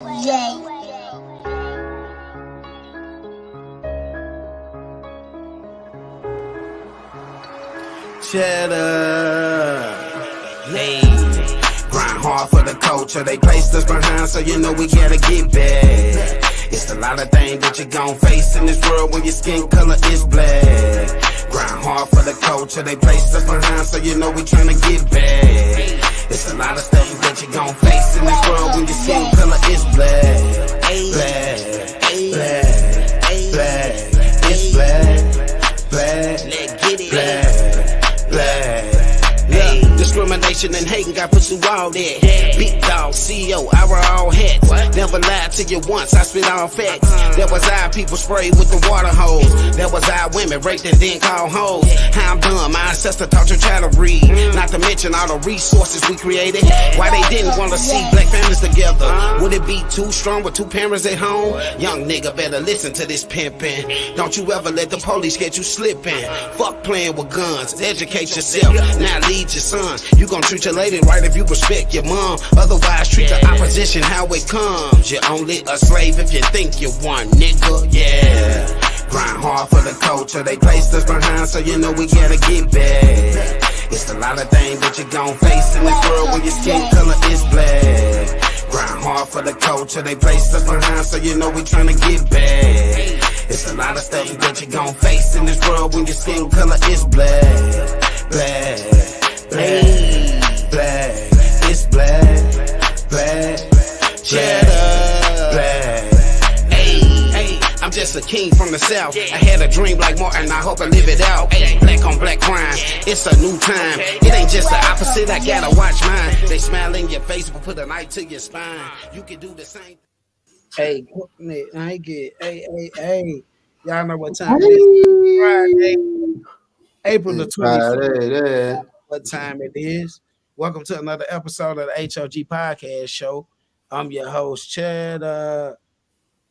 H.O.G. Cheddar. Hey, grind hard for the culture. They placed us behind, so you know we gotta get back. It's a lot of things that you gon' face in this world when your skin color is black. Grind hard for the culture. They placed us behind, so you know we tryna get back. It's a lot of stuff that you gon' face in this world when your skin color is black. Black, black, black. It's black, black, black, black. Yeah. Discrimination and hating got put through all that. Big dog, CEO, I wear all hats. Never lied to you once, I spit all facts. That was our people sprayed with the water hose. That was our women raped and then called hoes. How I'm done, my ancestor taught your child to read. Not to mention all the resources we created. Why they didn't want to see black families together? Would it be too strong with two parents at home? Young nigga better listen to this pimpin'. Don't you ever let the police get you slippin'. Fuck playing with guns, educate yourself. Now lead your son. You gon' treat your lady right if you respect your mom. Otherwise, treat the opposition how it comes. You're only a slave if you think you one, nigga. Yeah. Grind hard for the culture. They placed us behind, so you know we gotta get back. It's a lot of things that you gon' face in this world when your skin color is black. Grind hard for the culture. They placed us behind, so you know we tryna get back. It's a lot of stuff that you gon' face in this world when your skin color is black. Black, black, black. It's black, black, cheddar, black. Hey, I'm just a king from the south. I had a dream like Martin, I hope I live it out. Hey, black on black crime, it's a new time. It ain't just the opposite, I gotta watch mine. They smile in your face, but put a knife to your spine. You can do the same. Hey, I get hey. Y'all know what time it is. Friday, April the 24th. What time it is. Welcome to another episode of the H.O.G podcast show. I'm your host, Cheddar.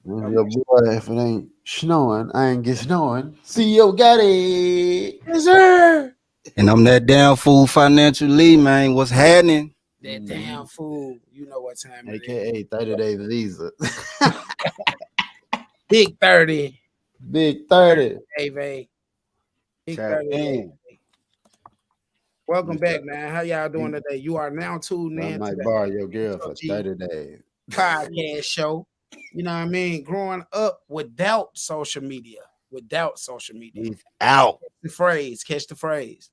Your boy, if it ain't snowing, I ain't get snowing. CEO got it. Yes, sir. And I'm that damn fool financially, man. What's happening? That damn fool. You know what time it is. AKA 30-day visa. Big 30. Big 30. Hey, Big Tap 30. in. Welcome back, man. How y'all doing today? You are now tuned I in to might the borrow your girl for 30 days. podcast show. You know what I mean? Growing up without social media. He's out. Catch the phrase.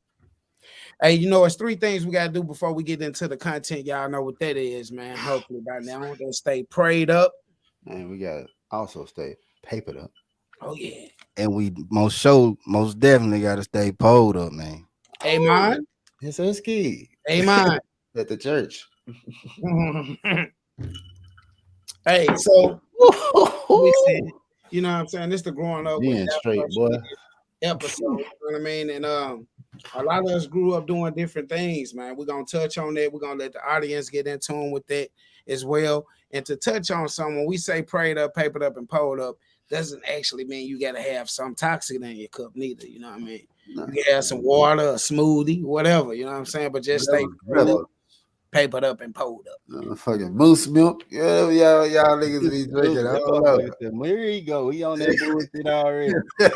Hey, you know, it's three things we gotta do before we get into the content. Y'all know what that is, man. Hopefully by now, then stay prayed up. And we got to also stay papered up. Oh yeah. And we most definitely gotta stay pulled up, man. Amen. It's a ski. Amen. At the church. Hey, so listen, you know what I'm saying? This the growing up Being straight, boy. episode. You know what I mean? And a lot of us grew up doing different things, man. We're gonna touch on that. We're gonna let the audience get in tune with that as well. And to touch on something, when we say prayed up, papered up, and pulled up, doesn't actually mean you gotta have some toxic in your cup, neither. You know what I mean? No. You can have some water, a smoothie, whatever, you know what I'm saying? But just stay papered up and pulled up. Fucking moose milk. Yeah, y'all niggas be drinking. I don't know. There he go. He on that bullshit already. I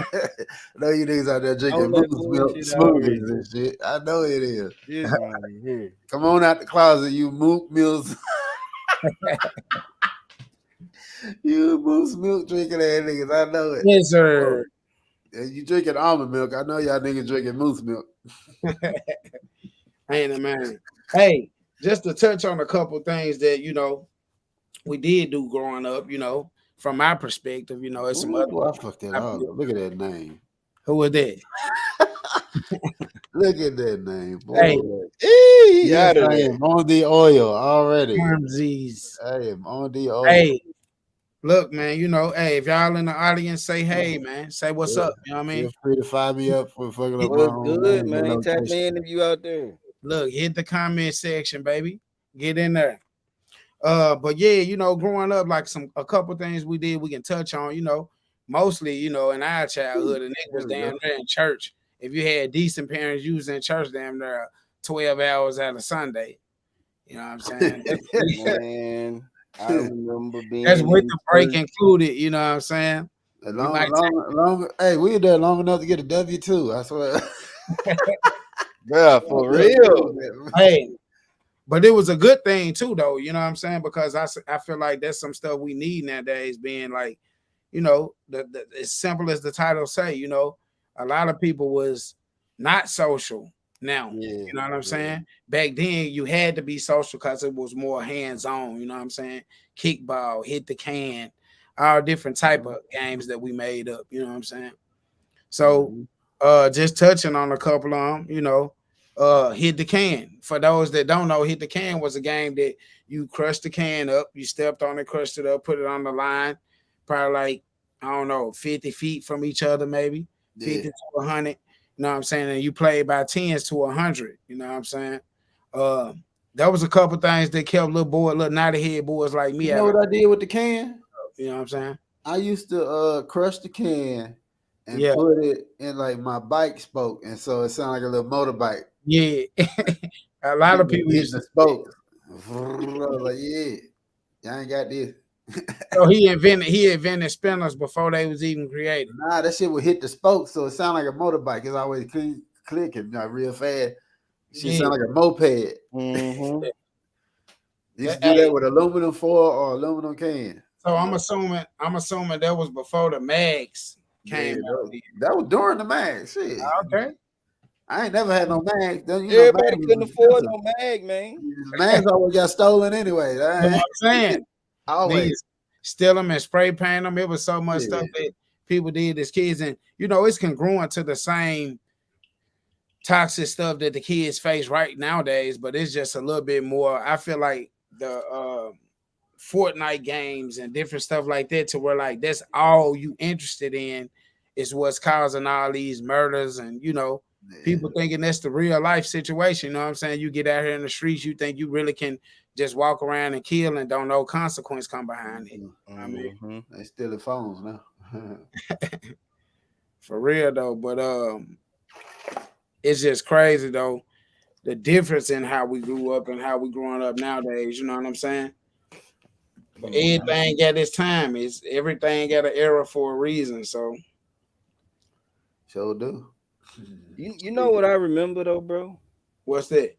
know you niggas out there drinking moose milk smoothies and shit. I know it is. Here. Come on out the closet, you moose milk. You moose milk drinking ass niggas. I know it. Yes, sir. And you drinking almond milk. I know y'all niggas drinking moose milk. Ain't it, man? Hey, just to touch on a couple things that, you know, we did do growing up, you know, from my perspective, you know, it's some other. I fucked that all up. Look at that name. Who was that? Look at that name, boy. Hey, Yes, I am on the oil already. Armsies. I am on the oil. Hey, look, man, you know, hey, if y'all in the audience, say hey, man. Say what's up. You know what I mean? Feel free to fire me up for fucking up my What's own good, name, man? Tap in if you out there. Look, hit the comment section, baby. Get in there. But yeah, you know, growing up, like a couple things we did, we can touch on, you know, mostly, you know, in our childhood, and it was damn near in church. If you had decent parents, you was in church damn near 12 hours out of Sunday. You know what I'm saying? Man. I remember That's being with in the break church. included. You know what I'm saying? You might Long. Hey, we were there long enough to get a W-2. I swear. Bruh, for real. hey, but it was a good thing too, though. You know what I'm saying? Because I feel like that's some stuff we need nowadays. Being like, you know, the as simple as the title say, you know, a lot of people was not social now. Yeah. You know what I'm Yeah. saying? Back then you had to be social because it was more hands-on, you know what I'm saying? Kickball, hit the can, all different type of games that we made up, you know what I'm saying? So Mhm. just touching on a couple of them, you know, hit the can. For those that don't know, hit the can was a game that you crushed the can up, you stepped on it, crushed it up, put it on the line, probably like, I don't know, 50 feet from each other, maybe Yeah. 50 to 100. You know what I'm saying? And you played by 10s to 100. You know what I'm saying? Uh, that was a couple things that kept little naughty head boys like me You know out of, what I did with the can? you know what I'm saying? I used to crush the can and Yeah, put it in like my bike spoke, and so it sounded like a little motorbike. yeah. A lot of people Hitting used to the do that. spokes. I was like, yeah, y'all ain't got this. So he invented spinners before they was even created. Nah, that shit would hit the spokes, so it sounded like a motorbike. It's always clicking, like real fast. Shit Yeah. sound like a moped. Mm-hmm. Used to do Hey, that with aluminum foil or aluminum can. so I'm assuming that was before the mags Yeah, came out. that was during the mag. Shit, Okay. I ain't never had no mag. You know, Everybody mags couldn't was afford expensive. no mag, man. Mags always got stolen anyway. That's what I'm saying. Always. These steal them and spray paint them. It was so much Yeah. stuff that people did as kids, and you know it's congruent to the same toxic stuff that the kids face right nowadays, but it's just a little bit more. I feel like the Fortnite games and different stuff like that, to where like that's all you interested in is what's causing all these murders, and you know Yeah. people thinking that's the real life situation. You know what I'm saying? You get out here in the streets, you think you really can just walk around and kill and don't know consequence come behind it. I mean, Mm-hmm. They stealing phones now. for real though, but it's just crazy though, the difference in how we grew up and how we growing up nowadays. You know what I'm saying? But everything got its time. Is everything got an era for a reason. So Sure do. You know what I remember though, bro? what's that?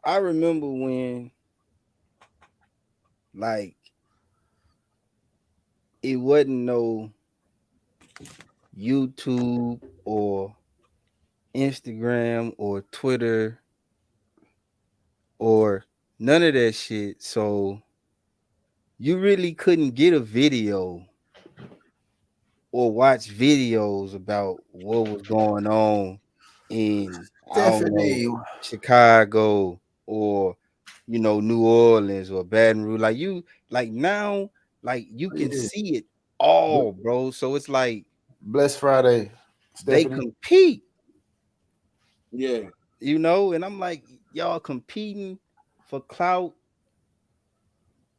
I remember when like it wasn't no YouTube or Instagram or Twitter or none of that shit. So you really couldn't get a video or watch videos about what was going on in, I don't know, Stephanie. Chicago or New Orleans or Baton Rouge. Like now, like you can Yeah. see it all, bro. So it's like Bless Friday. they Stephanie. compete, Yeah, and I'm like, y'all competing for clout.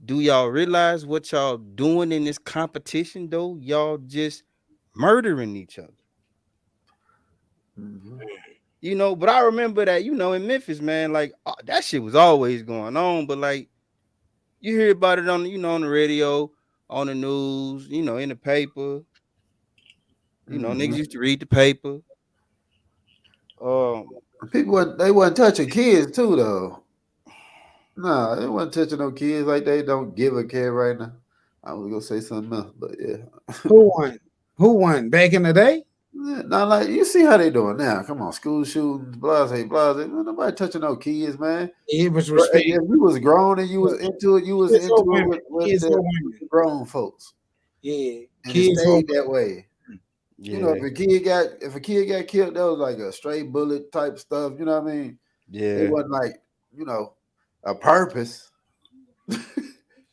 Do y'all realize what y'all doing in this competition though? Y'all just murdering each other. Mhm. But I remember that, in Memphis, man, like that shit was always going on. But like you hear about it on the radio, on the news, in the paper. Niggas Mhm. used to read the paper. Um, They wasn't touching kids too though. No, they wasn't touching no kids like they don't give a care right now. I was gonna say something else, but yeah. who won? Who won back in the day? Yeah, now, like you see how they doing now. Come on, school shootings, blase, blase. Nobody touching no kids, man. It was respect. If you was grown and you was Look, into it, you was kids into or it women. with Kids or with women. the grown folks, Yeah, and it kids or stayed that way. You know, yeah, if a kid got killed, that was like a stray bullet type stuff. You know what I mean? It yeah, wasn't like a purpose.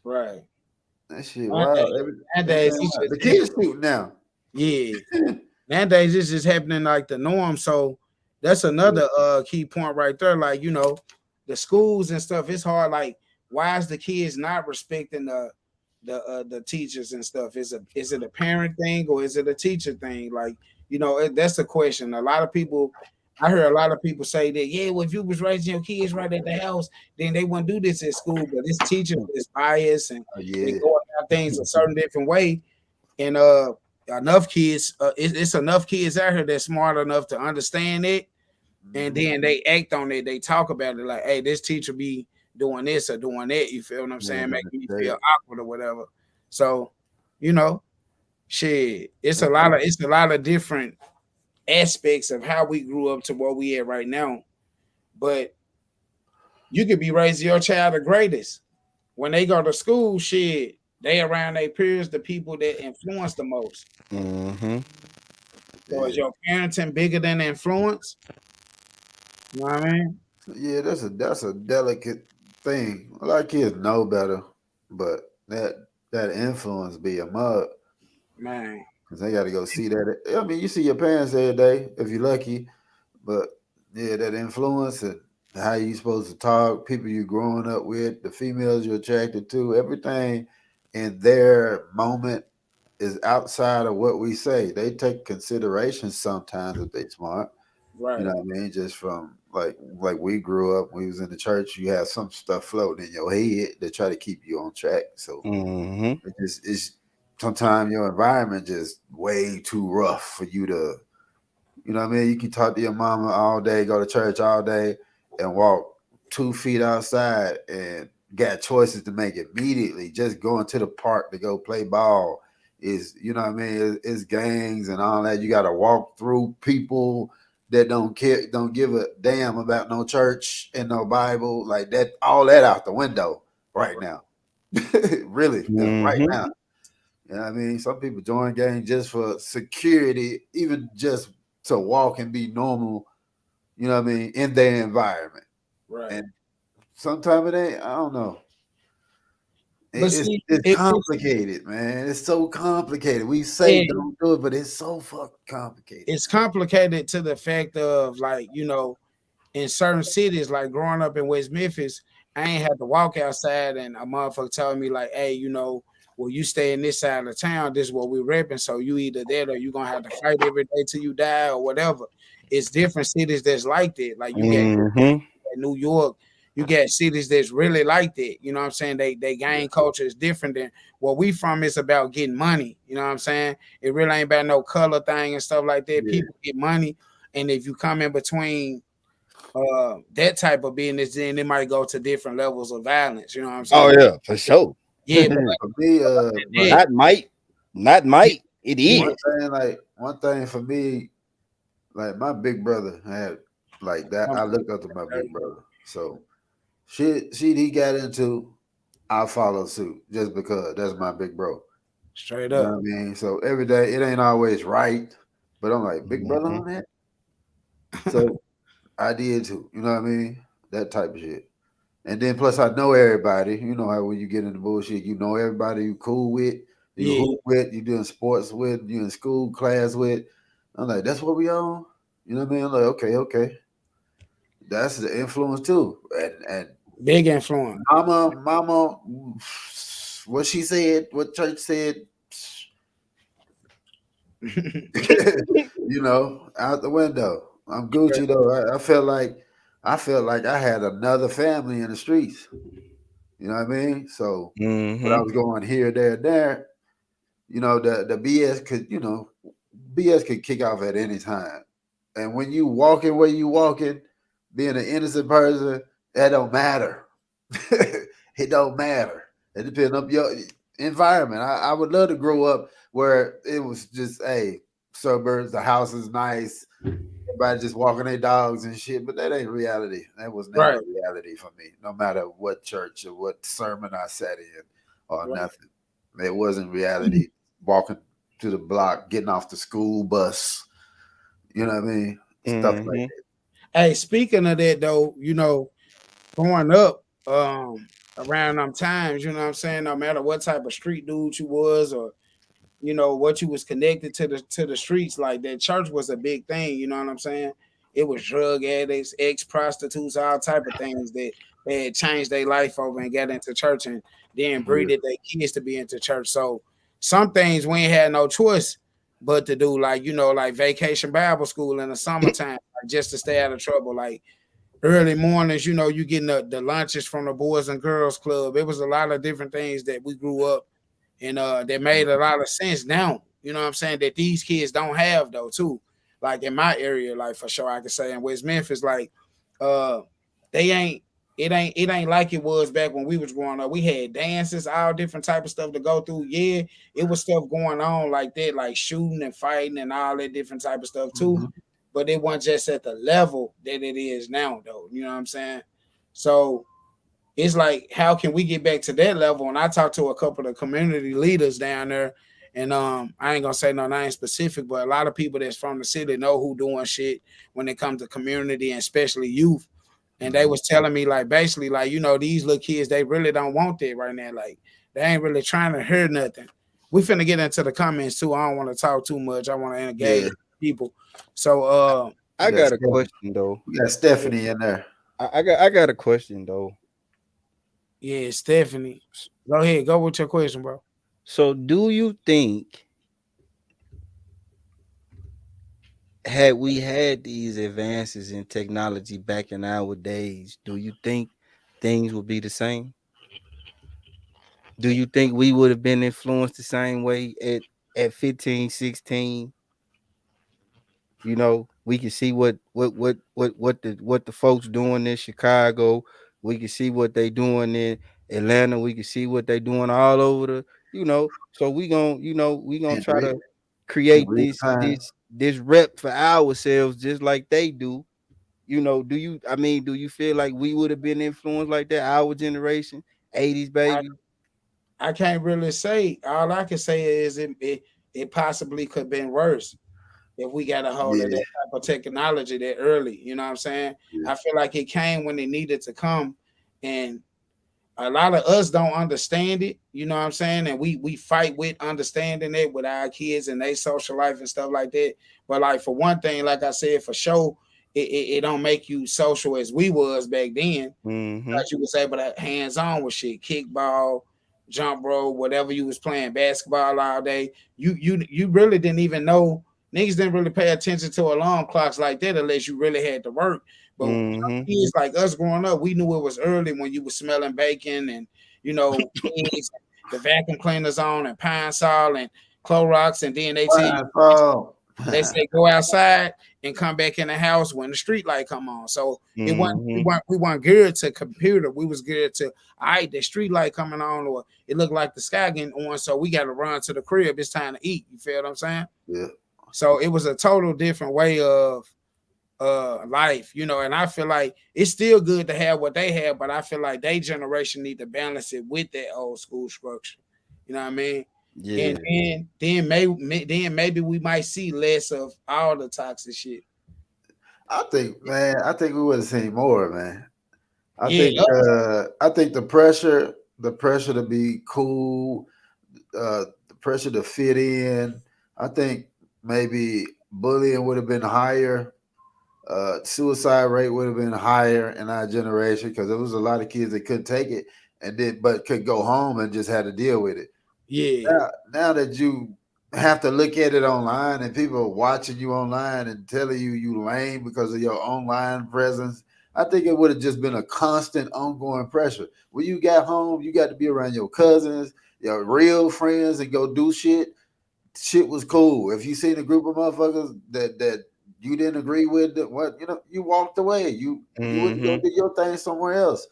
right. That shit Nowadays, wild. nowadays Everything it's wild. just The kids shooting now. yeah. Nowadays it's just happening like the norm. So that's another key point right there. Like, the schools and stuff, it's hard. Like, why is the kids not respecting the teachers and stuff? Is it a parent thing or is it a teacher thing? Like, that's the question. A lot of people I heard a lot of people say that, yeah, well, if you was raising your kids right at the house, then they wouldn't do this at school. But this teacher is biased and Oh, they yeah. go about things a certain different way. And enough kids, it's enough kids out here that's smart enough to understand it, and Mhm. then they act on it. They talk about it like, hey, this teacher be doing this or doing that. You feel what I'm Yeah, saying? Making me feel mistake. awkward or whatever. So, you know, shit, That's all. it's a lot of different aspects of how we grew up to where we at right now. But you could be raising your child the greatest. When they go to school, shit, they around their peers, the people that influence the most. Mm-hmm. So is Yeah. your parenting bigger than influence? You know what I mean? Yeah, that's a delicate thing. A lot of kids know better, but that influence be a mug Man, because they got to go see that. I mean, you see your parents every day if you're lucky, but yeah, that influence and how you supposed to talk, people you growing up with, the females you're attracted to, everything in their moment is outside of what we say. They take consideration sometimes if they smart. You right, know what I mean? Just from like we grew up, we was in the church, you have some stuff floating in your head that try to keep you on track. So Mm-hmm. it's sometimes your environment just way too rough for you to, you know what I mean? You can talk to your mama all day, go to church all day, and walk 2 feet outside and got choices to make immediately. Just going to the park to go play ball is, you know what I mean? It's gangs and all that. You got to walk through people that don't care, don't give a damn about no church and no Bible, like that. All that out the window right now. Really, just right Mm-hmm. now. You know what I mean? Some people join gangs just for security, even just to walk and be normal, you know what I mean, in their environment. right. And sometimes it ain't, I don't know. But It's see, it's it's complicated, man. It's so complicated. We say yeah, don't do it, but it's so fucking complicated. it's complicated to the fact of like, in certain cities, like growing up in West Memphis, I ain't had to walk outside and a motherfucker telling me like, hey, well, you stay in this side of the town, this is what we repping. So you either that or you gonna have to fight every day till you die or whatever. It's different cities that's like that. Like you get Mm-hmm. New York, you get cities that's really like that. You know what I'm saying? They gang culture is different than where we from. It's about getting money. You know what I'm saying? It really ain't about no color thing and stuff like that. Yeah, People get money, and if you come in between that type of business, then it might go to different levels of violence. You know what I'm Oh saying? yeah, for sure. Yeah, but like for me, like that, Not might, not yeah, might. It yeah, one thing for me, like my big brother had like that. I'm I look up to my big brother. So shit he got into, I follow suit just because that's my big bro. straight You know up. what I mean? So every day it ain't always right, but I'm like big brother Mm-hmm. on that. So I did too. You know what I mean? That type of shit. And then plus I know everybody. You know how when you get into bullshit, you know everybody you cool with, you Yeah, hoop with, you doing sports with, you in school class with. I'm like, that's what we on. You know what I mean? I'm like, okay, okay. That's the influence too. And big influence. mama, what she said, what church said, you know, out the window. I'm Gucci though. I felt like I had another family in the streets. You know what I mean? So when I Mm-hmm. was going here, there, you know, the BS could, BS could kick off at any time. And when you walking where you walking, being an innocent person, that don't matter. It don't matter. It depends on your environment. I would love to grow up where it was just, hey, suburbs, the house is nice, everybody just walking their dogs and shit, but that ain't reality. That was never Right, reality for me, no matter what church or what sermon I sat in or right. nothing. It wasn't reality. Walking to the block, getting off the school bus, you know what I mean? Stuff like Mm-hmm. Hey, speaking of that though, growing up, around them times, you know what I'm saying, no matter what type of street dude you was or what you was connected to the streets, like that church was a big thing, you know what I'm saying? It was drug addicts, ex prostitutes, all type of things that they had changed their life over and got into church and then that. breeded their kids to be into church. So some things we ain't had no choice but to do, like like vacation Bible school in the summertime. Like just to stay out of trouble. Like early mornings, you know, you getting the lunches from the Boys and Girls Club. It was a lot of different things that we grew up and that made a lot of sense now. You know what I'm saying? That these kids don't have though, too. Like in my area, like for sure I could say in West Memphis, like uh they ain't it ain't like it was back when we was growing up. We had dances, all different type of stuff to go through. Yeah, it was stuff going on like that, like shooting and fighting and all that different type of stuff too. Mhm. But it wasn't just at the level that it is now, though. You know what I'm saying? So it's like, how can we get back to that level? And I talked to a couple of community leaders down there, and I ain't gonna say no name specific, but a lot of people that's from the city know who doing shit when it comes to community and especially youth. And they Mhm. was telling me like basically like, you know, these little kids, they really don't want that right now. Like they ain't really trying to hear nothing. We finna get into the comments too. I don't want to talk too much. I want to engage Yeah, people. So we I got got a Stephanie. question though. We got Stephanie in there. I got a question though. yeah, Stephanie. Go ahead, go with your question, bro. So do you think had we had these advances in technology back in our days, do you think things would be the same? Do you think we would have been influenced the same way at 15, 16? You know, we can see what the folks doing in Chicago. We can see what they doing in Atlanta. We can see what they doing all over the, So we gonna In try real, to in create real this time. this this rep for ourselves just like they do. Do you feel like we would have been influenced like that, our generation, 80s I, baby? I can't really say. All I can say is it possibly could have been worse if we got a hold of that Yeah, type of technology that early. You know what I'm saying? yeah. I feel like it came when it needed to come, and a lot of us don't understand it. You know what I'm saying? And we fight with understanding it with our kids and their social life and stuff like that. But like for one thing, like I said, for sure, it don't make you social as we was back then. Mm-hmm. Like you was able to hands on with shit, kickball, jump rope, whatever you was playing, basketball all day. You really didn't even know. Niggas didn't really pay attention to alarm clocks like that unless you really had to work. But some Mm-hmm. kids like us growing up, we knew it was early when you was smelling bacon and eggs, the vacuum cleaners on and Pine Sol and Clorox, and then they tell you Fine, so they say go outside and come back in the house when the street light come on. So it wasn't we Mm-hmm. weren't we weren't geared to computer. We was geared to all right, the street light coming on, or it looked like the sky getting on. So we got to run to the crib. It's time to eat. You feel what I'm saying? yeah. So it was a total different way of life, and I feel like it's still good to have what they have, but I feel like they generation need to balance it with that old school structure. You know what I mean? And Yeah. then maybe we might see less of all the toxic shit. I think, man, I think we would have seen more, man. Yeah, I think the pressure to be cool, the pressure to fit in. I think maybe bullying would have been higher. Suicide rate would have been higher in our generation because there was a lot of kids that couldn't take it and did, but could go home and just had to deal with it. yeah, Now that you have to look at it online and people are watching you online and telling you lame because of your online presence, I think it would have just been a constant ongoing pressure. When you got home, you got to be around your cousins, your real friends, and go do shit. Shit was cool. If you seen a group of motherfuckers that you didn't agree with, what you walked away. You went to go Mm-hmm. do your thing somewhere else.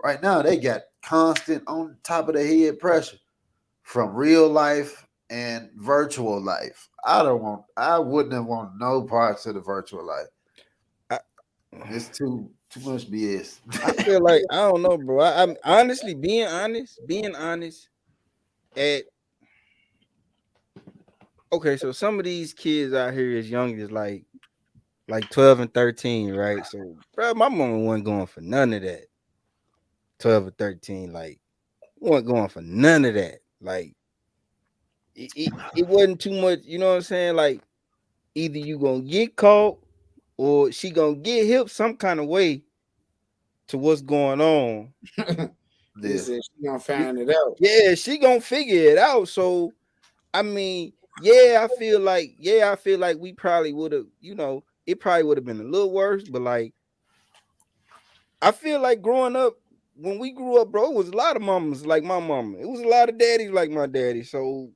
Right now, they got constant on top of the head pressure from real life and virtual life. I wouldn't have wanted no parts of the virtual life. I, It's too much BS. I feel like I don't know, bro. I'm honestly being honest. At Okay, so some of these kids out here as young as like 12 and 13, right? So, bro, my mama wasn't going for none of that. 12 or 13, like, wasn't going for none of that. Like, it wasn't too much. You know what I'm saying? Like, either you gonna get caught or she gonna get hip some kind of way to what's going on. he Yeah. said she gonna You- find it out. Yeah, she gonna figure it out. So I mean, yeah, I feel like we probably would have, it probably would have been a little worse, but like I feel like growing up, when we grew up, bro, it was a lot of mamas like my mama. It was a lot of daddies like my daddy. So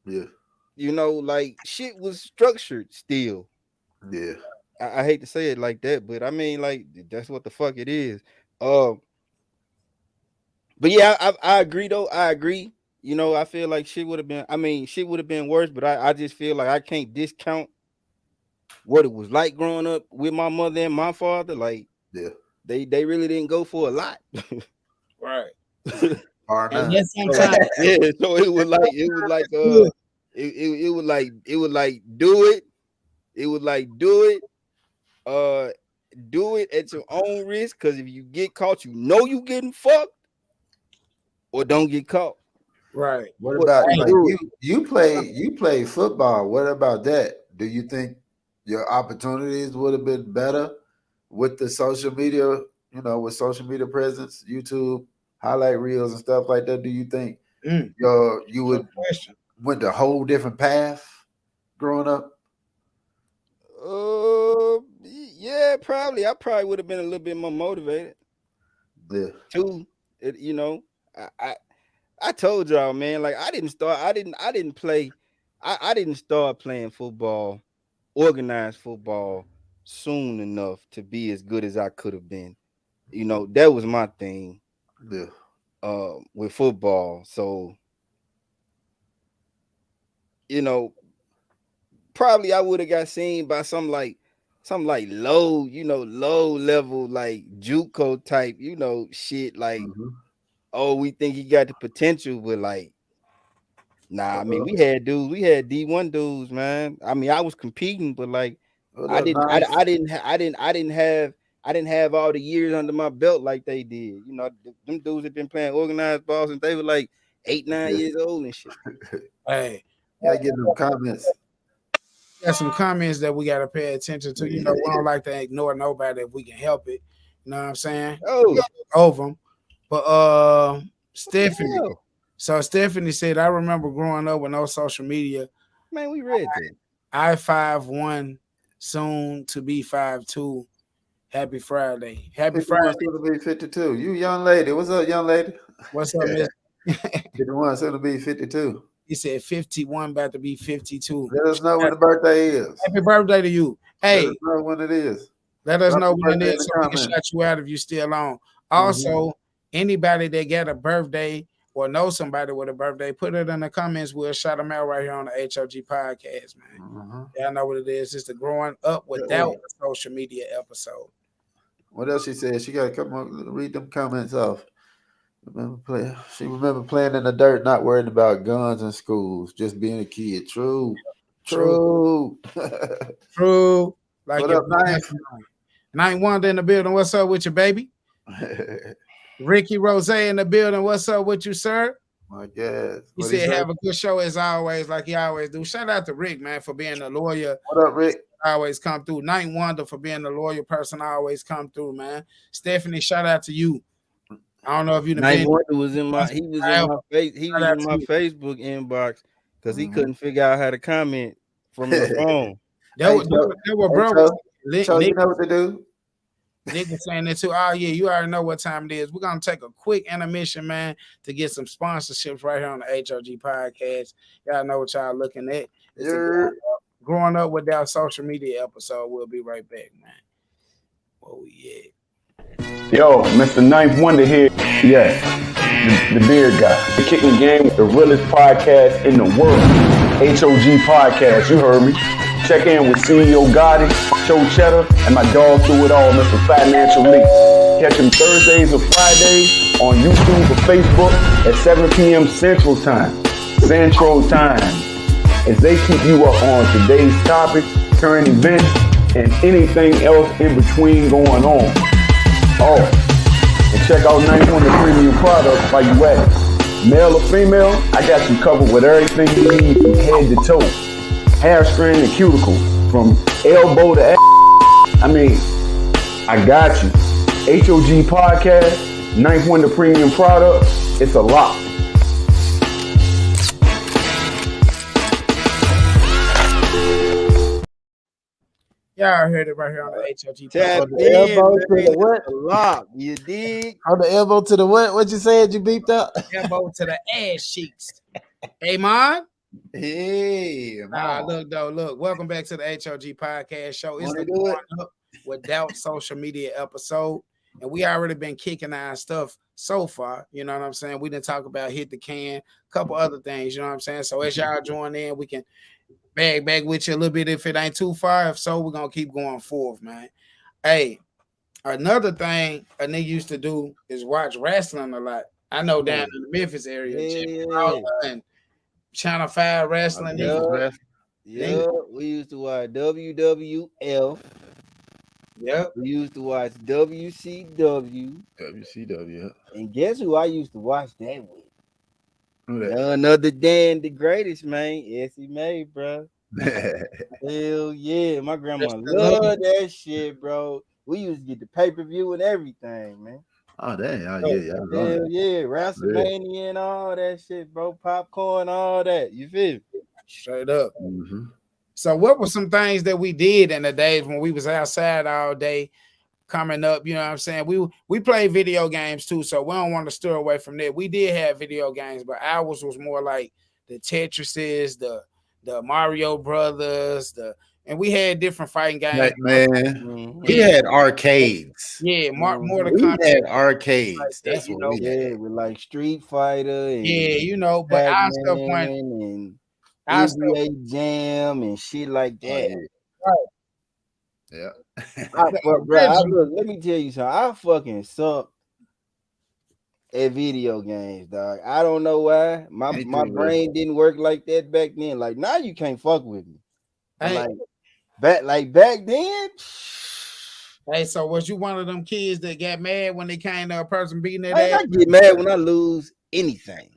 Yeah. you know, like shit was structured still. Yeah. I hate to say it like that, but I mean, like that's what the fuck it is. But yeah, I agree though. I agree. You know, I feel like shit would have been. I mean, shit would have been worse, but I just feel like I can't discount what it was like growing up with my mother and my father. Like Yeah. they really didn't go for a lot. Right. Hard And enough. then sometimes Yeah, so it was like it was like do it. It was like do it at your own risk, because if you get caught, you know you getting fucked, or don't get caught. right. What But about don't like do it. you play football? What about that? Do you think your opportunities would have been better with the social media? You know, with social media presence, YouTube highlight reels and stuff like that. Do you think you Good would question. went a whole different path growing up? Yeah, probably. I probably would have been a little bit more motivated Yeah. too. You know, I told y'all, man. Like I didn't play. I didn't start playing football, organized football, soon enough to be as good as I could have been. You know, that was my thing. Yeah. With football. So, you know, probably I would have got seen by some like low, low level like JUCO type, shit like, Mhm. oh, we think he got the potential, but like, nah, I mean, Uh-oh. we had D1 dudes, man. I mean, I was competing, but like What up, nice? I didn't have all the years under my belt like they did. You know, them dudes had been playing organized balls and they were like 8, 9 years old and shit. Hey, Yeah, get them comments. got some comments that we got to pay attention to. You know, we don't like to ignore nobody if we can help it. You know what I'm saying? Oh, Over them. But what the Stephanie. hell? So Stephanie said, I remember growing up with no social media. Man, we read that. I 5'1", soon to be 5'2". Happy Friday. Happy 51 Friday. soon to be 52. You young lady. What's up, young lady? What's up, Miss? 51 soon to be 52. He said 51 about to be 52. Let us know when the birthday is. Happy birthday to you. Let Hey, us know when it is. let us Drop know your when it birthday in is the so we can comments. shout you out if you're still on. Also, anybody that got a birthday or know somebody with a birthday, put it in the comments. We'll shout them out right here on the H.O.G podcast, man. Y'all know what it is. It's the growing up without social media episode. What else she said? She got to come on, read them comments off. She remember playing in the dirt, not worrying about guns in schools, just being a kid. True. True. Like What up, Knife? Night Wonder in the building. What's up with you, baby? Ricky Rose in the building. What's up with you, sir? My God. He said, have a good show as always, like he always do. Shout out to Rick, man, for being a lawyer. What up, Rick? Always come through. Night Wonder for being a loyal person. Always come through, man. Stephanie, shout out to you. I don't know if you Night Wonder was in my Facebook inbox because he couldn't figure out how to comment from the phone. That was bro. So you know what to do. Nick was saying that too. Oh, yeah, you already know what time it is. We're going to take a quick intermission, man, to get some sponsorships right here on the H.O.G podcast. Y'all know what y'all looking at. It's growing up without social media episode. We'll be right back, man. Where we at? Yo, Mr. Ninth Wonder here. Yes, the beard guy. The Kicking Game, the realest podcast in the world. H.O.G podcast, you heard me. Check in with CEO Gotti, Show Cheddar, and my dog through it all, Mr. Financial Lee. Catch him Thursdays or Fridays on YouTube or Facebook at 7 p.m. Central Time. As they keep you up on today's topics, current events, and anything else in between going on. Oh, and check out 91 the premium products while you at it. Male or female, I got you covered with everything you need from head to toe. Hair strand and cuticle, from elbow to ass. I mean, I got you. H.O.G podcast, 91 the premium product, it's a lot. Y'all heard it right here on the H.O.G Tap podcast. From the in, elbow man. to the what? A lock. You dig? From the elbow to the what? What you said? You beeped up? Elbow to the ass cheeks. Hey, man. Hey, Nah, mom. look though, look. Welcome back to the H.O.G podcast show. It's Wanna the do Growing it? Up Without Social Media episode, and we already been kicking our stuff so far. You know what I'm saying? We didn't talk about hit the can, a couple other things. You know what I'm saying? So as y'all join in, we can back with you a little bit if it ain't too far. If so, we're gonna keep going forth, man. Hey, another thing a nigga used to do is watch wrestling a lot. I know down in the Memphis area, Jimmy Yeah. Lawler and Channel 5 wrestling. Yeah. Nigga. Yeah. We used to watch WWF. Yep. We used to watch WCW. WCW. And guess who I used to watch that with? Who that? None other than the greatest, man. Essie Mae, bro. Hell yeah. My grandma Just the love. loved that shit, bro. We used to get the pay-per-view and everything, man. Oh dang! Oh yeah, I was on Hell it. yeah. WrestleMania and all that shit, bro. Popcorn, all that. You feel me? Straight up. Mm-hmm. So what were some things that we did in the days when we was outside all day coming up? You know what I'm saying? We played video games too, so we don't want to stir away from that. We did have video games, but ours was more like the Tetrises, the Mario Brothers, and we had different fighting games. Man, we had arcades. Yeah, more to We come. had Like arcades. that, That's you what know. we had. Yeah, with like Street Fighter and Yeah, you know, but our stuff Pac-Man went. and Our stuff, NBA Jam and shit like Oh, that. yeah. Look, let me tell you something. I fucking suck at video games, dog. I don't know why. My Me too, man. brain didn't work like that back then. Like now you can't fuck with me. But Hey. back then. Hey, so was you one of them kids that got mad when they came to a person beating their I ass? get mad when I lose anything.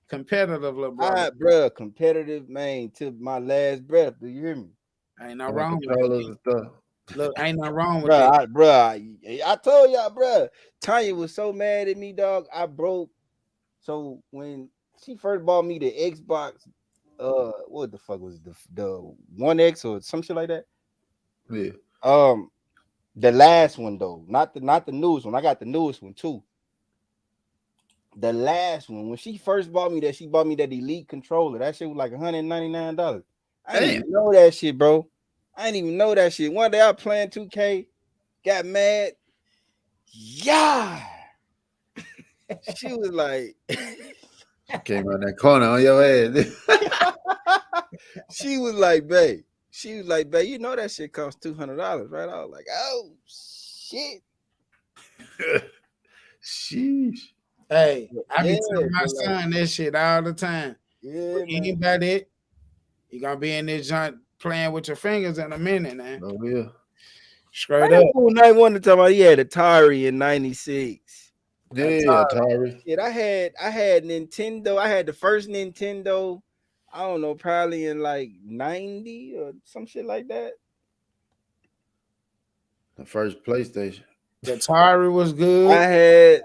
Competitive, little brother. Bro, competitive, man, to my last breath. Do you hear me? Ain't no wrong with Controllers that. and stuff. Look, ain't no wrong with that. I told y'all, bro. Tanya was so mad at me, dog. I broke. So when she first bought me the Xbox, what the fuck was it? The 1X or some shit like that? Yeah. The last one though, not the newest one. I got the newest one too. The last one, when she first bought me that, she bought me that Elite controller. That shit was like $199. I didn't even know that shit, bro. I didn't even know that shit. One day I playing 2K, got mad. Yeah. She was like, Came around that corner on your ass. she was like, babe, you know that shit costs $200, right? I was like, oh shit. Sheesh. Hey, I be Yeah, telling my but son this shit all the time. Yeah, man. Anybody, you gonna be in this joint playing with your fingers in a minute, man. Oh yeah. Straight up. I wanted to talk about he had Atari in '96. Yeah, Atari. Yeah, I had Nintendo. I had the first Nintendo. I don't know, probably in like '90 or some shit like that. The first PlayStation. The Atari was good. I had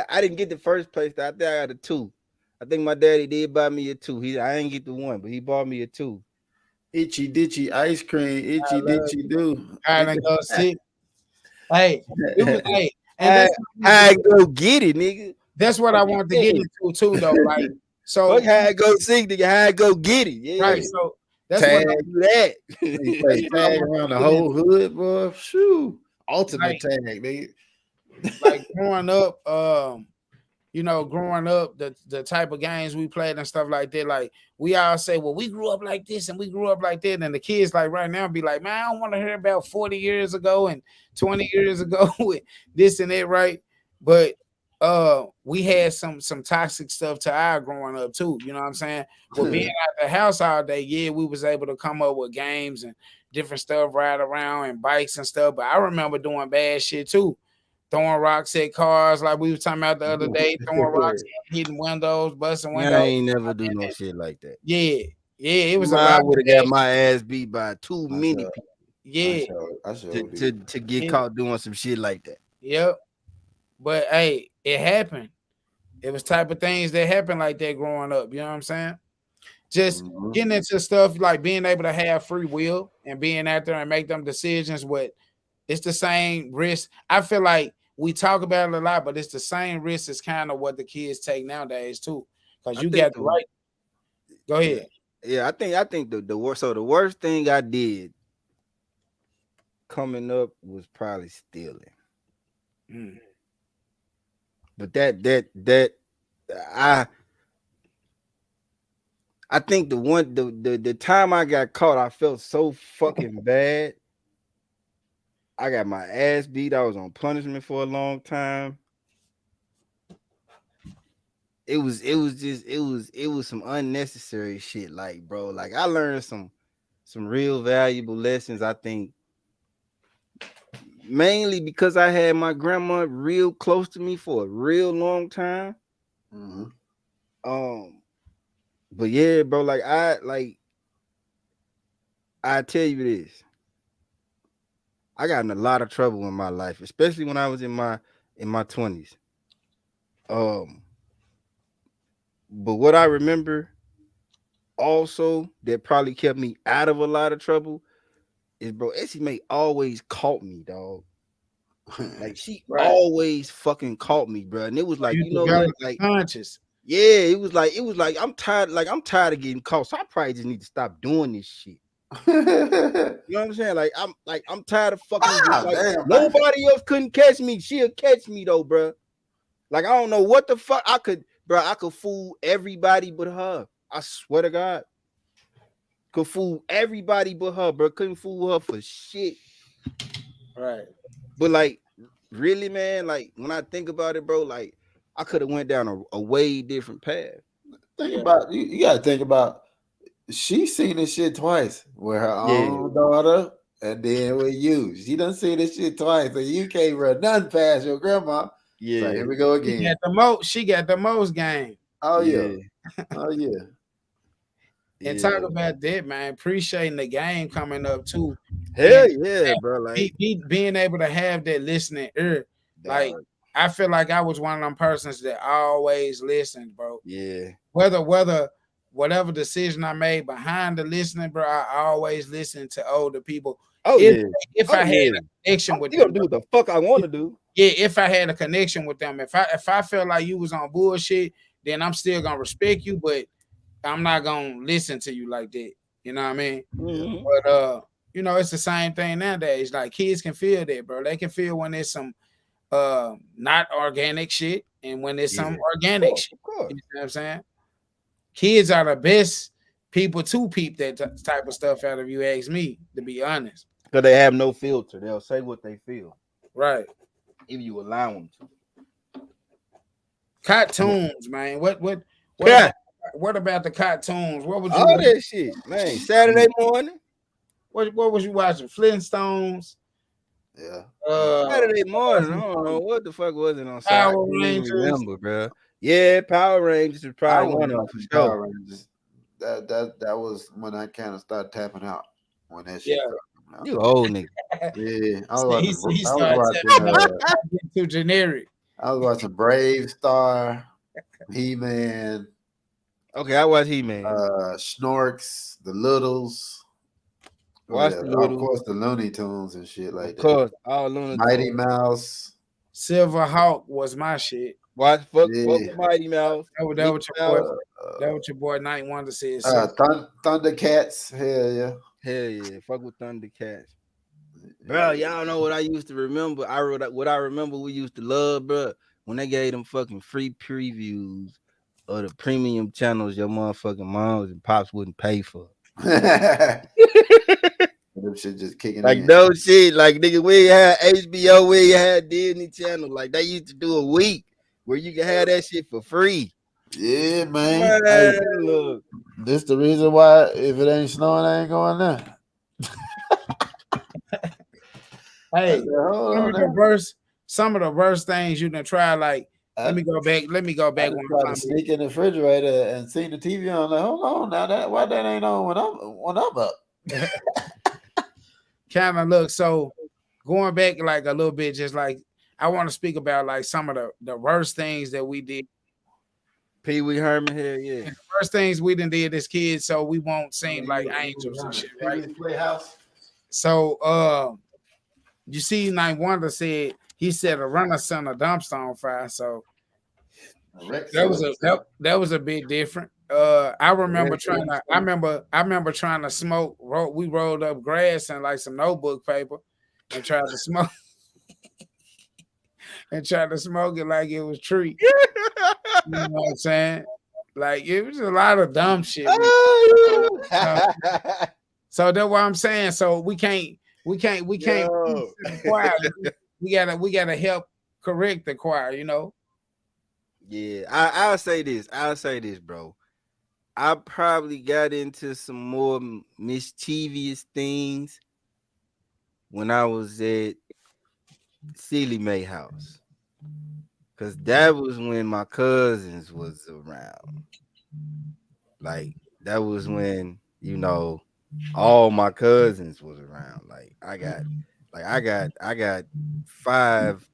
I didn't get the first place. I think I got a 2. I think my daddy did buy me a 2. I didn't get the 1, but he bought me a 2. Itchy ditchy ice cream. Itchy ditchy do. I go sit. Hey, it was hey, and I go get it, nigga. That's what I wanted to get into too, though. Like, so fuck how I go see, nigga. How I go get it. Yeah. Right. So that's tag, what I do that. Tag around the whole hood, boy. Shoo. Ultimate tag, nigga. Like growing up, the type of games we played and stuff like that, like we all say, well, we grew up like this and we grew up like that. And the kids like right now be like, man, I don't want to hear about 40 years ago and 20 years ago with this and that, right? But we had some toxic stuff to our growing up too. You know what I'm saying? Well, being at the house all day, yeah, we was able to come up with games and different stuff, ride around and bikes and stuff. But I remember doing bad shit too. Throwing rocks at cars, like we were talking about the other day, throwing rocks, hitting windows, busting windows. I ain't never do no shit like that. Yeah, it was I would have got my ass beat by too many people. Yeah, to get caught doing some shit like that. Yep. But hey, it happened. It was type of things that happened like that growing up. You know what I'm saying? just getting into stuff like being able to have free will and being out there and make them decisions. What it's the same risk. I feel like we talk about it a lot, but it's the same risk as kind of what the kids take nowadays too. Because I you think got the right. Go ahead. Yeah, I think the worst. So the worst thing I did coming up was probably stealing. Mm. But I I think the time I got caught, I felt so fucking bad. I got my ass beat. I was on punishment for a long time. It was some unnecessary shit. Like, bro, like I learned some real valuable lessons. I think mainly because I had my grandma real close to me for a real long time. Um, but yeah, bro, I tell you this. I got in a lot of trouble in my life, especially when I was in my 20s. Um, but what I remember also that probably kept me out of a lot of trouble is, bro, Essie May always caught me, dog. Like she Right. always fucking caught me, bro. And it was like, You you know what, develop like, conscious. yeah, it was like I'm tired of getting caught. So I probably just need to stop doing this shit. You know what I'm saying? I'm tired of fucking like Damn, man. nobody else couldn't catch me. She'll catch me though, bro. Like I don't know what the fuck I could, bro. I could fool everybody but her. I swear to God, could fool everybody but her, bro. Couldn't fool her for shit. Right. But like, really, man, like when I think about it, bro, like I could have went down a way different path. Think Yeah. about you gotta think about she's seen this shit twice with her Yeah, own daughter and then with you. She done seen this shit twice, so you can't run nothing past your grandma. So yeah, here we go She again. got the most. She got the most game. Oh yeah. yeah, Oh yeah. And talk yeah. about that, man. Appreciating the game coming up too. Being Hell yeah, bro. Like, being able to have that listening ear. Like dog. I feel like I was one of them persons that always listened, bro. Yeah. Whether whatever decision I made behind the listening, bro, I always listened to older people. Oh If yeah. if Oh I had yeah. a connection with You them, gonna do what the fuck I want to do? yeah, if I had a connection with them, if I felt like you was on bullshit, then I'm still gonna respect you, but I'm not gonna listen to you like that. You know what I mean? Mm-hmm. But you know, it's the same thing nowadays. Like kids can feel that, bro. They can feel when there's some not organic shit and when there's some Yeah. organic shit. Of course. You know what I'm saying? Kids are the best people to peep that type of stuff out of you, ask me, to be honest. Because they have no filter. They'll say what they feel Right. if you allow them to. Cartoons, man. What Yeah. about what about the cartoons? What would you All that shit, man. Saturday morning. what was you watching? Flintstones, Yeah. Saturday morning. I don't know what the fuck was it on Saturday. I Power can't even Rangers. remember, bro. Yeah, Power Rangers was I probably was one of them for watching sure. Power Rangers. That was when I kind of started tapping out when that shit Yeah. started coming out. You old nigga. Yeah, He started too generic. I was watching Brave Star, He-Man, Okay, I watch He-Man. Snorks, the Littles. Watch the Littles. Of course, the Looney Tunes and shit like Of that. course, all Looney Mighty Tunes. Mouse. Silver Hawk was my shit. Watch fuck Yeah. with Mighty Mouse. That was your boy Night Wonder said. Thundercats. Hell yeah. Hell yeah, fuck with Thundercats. Bro, y'all know what I used to remember. What I remember we used to love, bro, when they gave them fucking free previews of the premium channels your motherfucking moms and pops wouldn't pay for. Them shit just kicking Like in. no shit, like nigga, we had HBO, we had Disney Channel. Like they used to do a week where you can have that shit for free. Yeah, man. Man, Hey, look. this the reason why if it ain't snowing, I ain't going there. Hey, Hold some of the worst things you can try. Like, let me go back. I just tried to sneak in the refrigerator and see the TV on. Like, hold on, now why that ain't on when I'm up? Kind of look. So going back like a little bit, just like I want to speak about like some of the worst things that we did Pee Wee Herman here, yeah. And the first things we done did as kids, so we won't seem like angels and shit, right? Playhouse. So you see, Night Wonder said he said a runner sent a dumpster on fire. So that was a bit different. I remember I remember trying to smoke. We rolled up grass and like some notebook paper and tried to smoke and tried to smoke it like it was tree. You know what I'm saying? Like it was a lot of dumb shit. So that's what I'm saying. So we can't Yo. the choir. We gotta help correct the choir, you know. Yeah, I'll say this. I'll say this, bro. I probably got into some more mischievous things when I was at Silly Mae house. Cause that was when my cousins was around. Like that was when, all my cousins was around. Like I got 5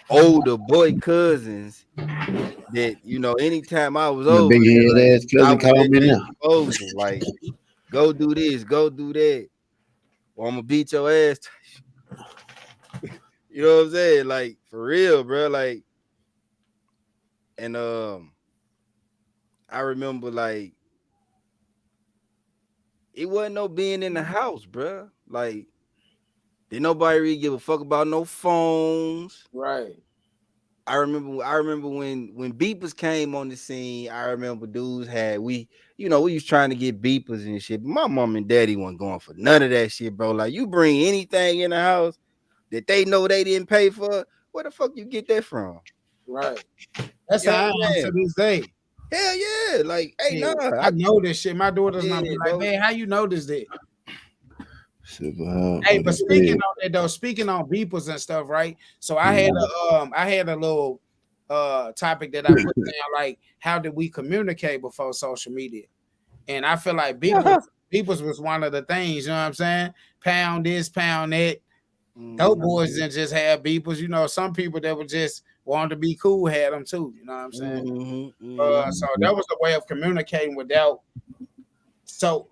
older boy cousins that anytime I was The over big there, head like ass I cousin was called at me their now. disposal. Like, go do this, go do that, or I'm gonna beat your ass. You know what I'm saying? Like for real, bro. Like, and I remember like it wasn't no being in the house, bro. Like, did nobody really give a fuck about no phones? Right. I remember when beepers came on the scene. I remember dudes we was trying to get beepers and shit. But my mom and daddy wasn't going for none of that shit, bro. Like, you bring anything in the house that they know they didn't pay for, where the fuck you get that from? Right. That's You know how I what I'm am to saying? this day. Hell yeah. Like, hey, Yeah, nah. I know this shit. My daughter's not be Yeah, like, bro. man, how you know this? That? Super hard. Hey, but speaking on that though, speaking on beepers and stuff, right? So I had a little topic that I put down, like how did we communicate before social media? And I feel like beepers was one of the things, you know what I'm saying? Pound this, pound that. Dope boys didn't just have beepers, you know. Some people that were just wanted to be cool had them too, you know what I'm saying? So that was a way of communicating without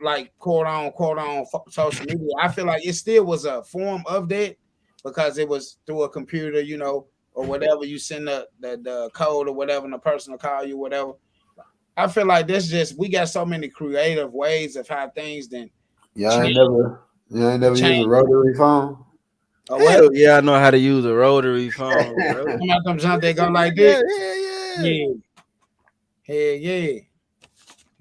like quote on social media. I feel like it still was a form of that because it was through a computer, you know, or whatever. You send the code or whatever, and the person will call you, whatever. I feel like this just we got so many creative ways of how things then change. Y'all ain't never used a rotary phone? Or what? Hell yeah, I know how to use a rotary phone, bro. Come out them junk they go like Yeah, this. yeah, yeah. Yeah, hell yeah.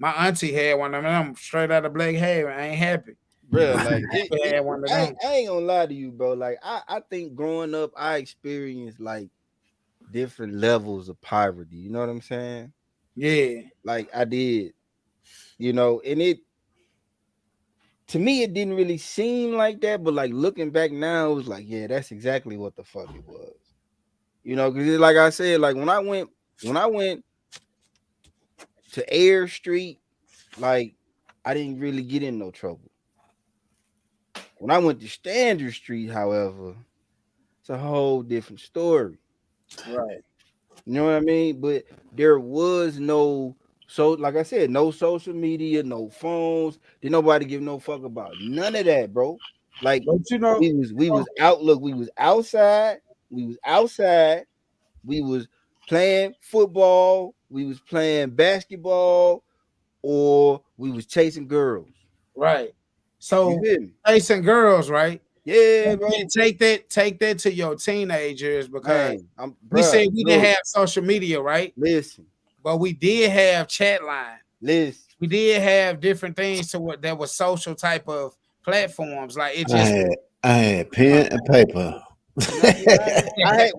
My auntie had one of them straight out of black hair. I ain't happy. Bro, like Had one of them. I ain't gonna lie to you, bro. Like, I think growing up, I experienced like different levels of poverty. You know what I'm saying? Yeah, Like, I did, and to me it didn't really seem like that, but like looking back now, it was like, yeah, that's exactly what the fuck it was. Because like I said, like when I went to Air Street, like I didn't really get in no trouble. When I went to Standard Street, however, it's a whole different story. right. You know what I mean? But there was like I said, no social media, no phones. Did nobody give no fuck about none of that, bro. Like, But you know, we was out. Look, we was outside. We was outside. We was playing football. We was playing basketball, or we was chasing girls. right. You So feel me? chasing girls, right? Yeah, And bro. then take that to your teenagers because Man, I'm we bro. said we didn't Look, have social media, right? listen, But we did have chat line. listen. We did have different things to what that was social type of platforms. Like it I just had I had pen and paper. I had.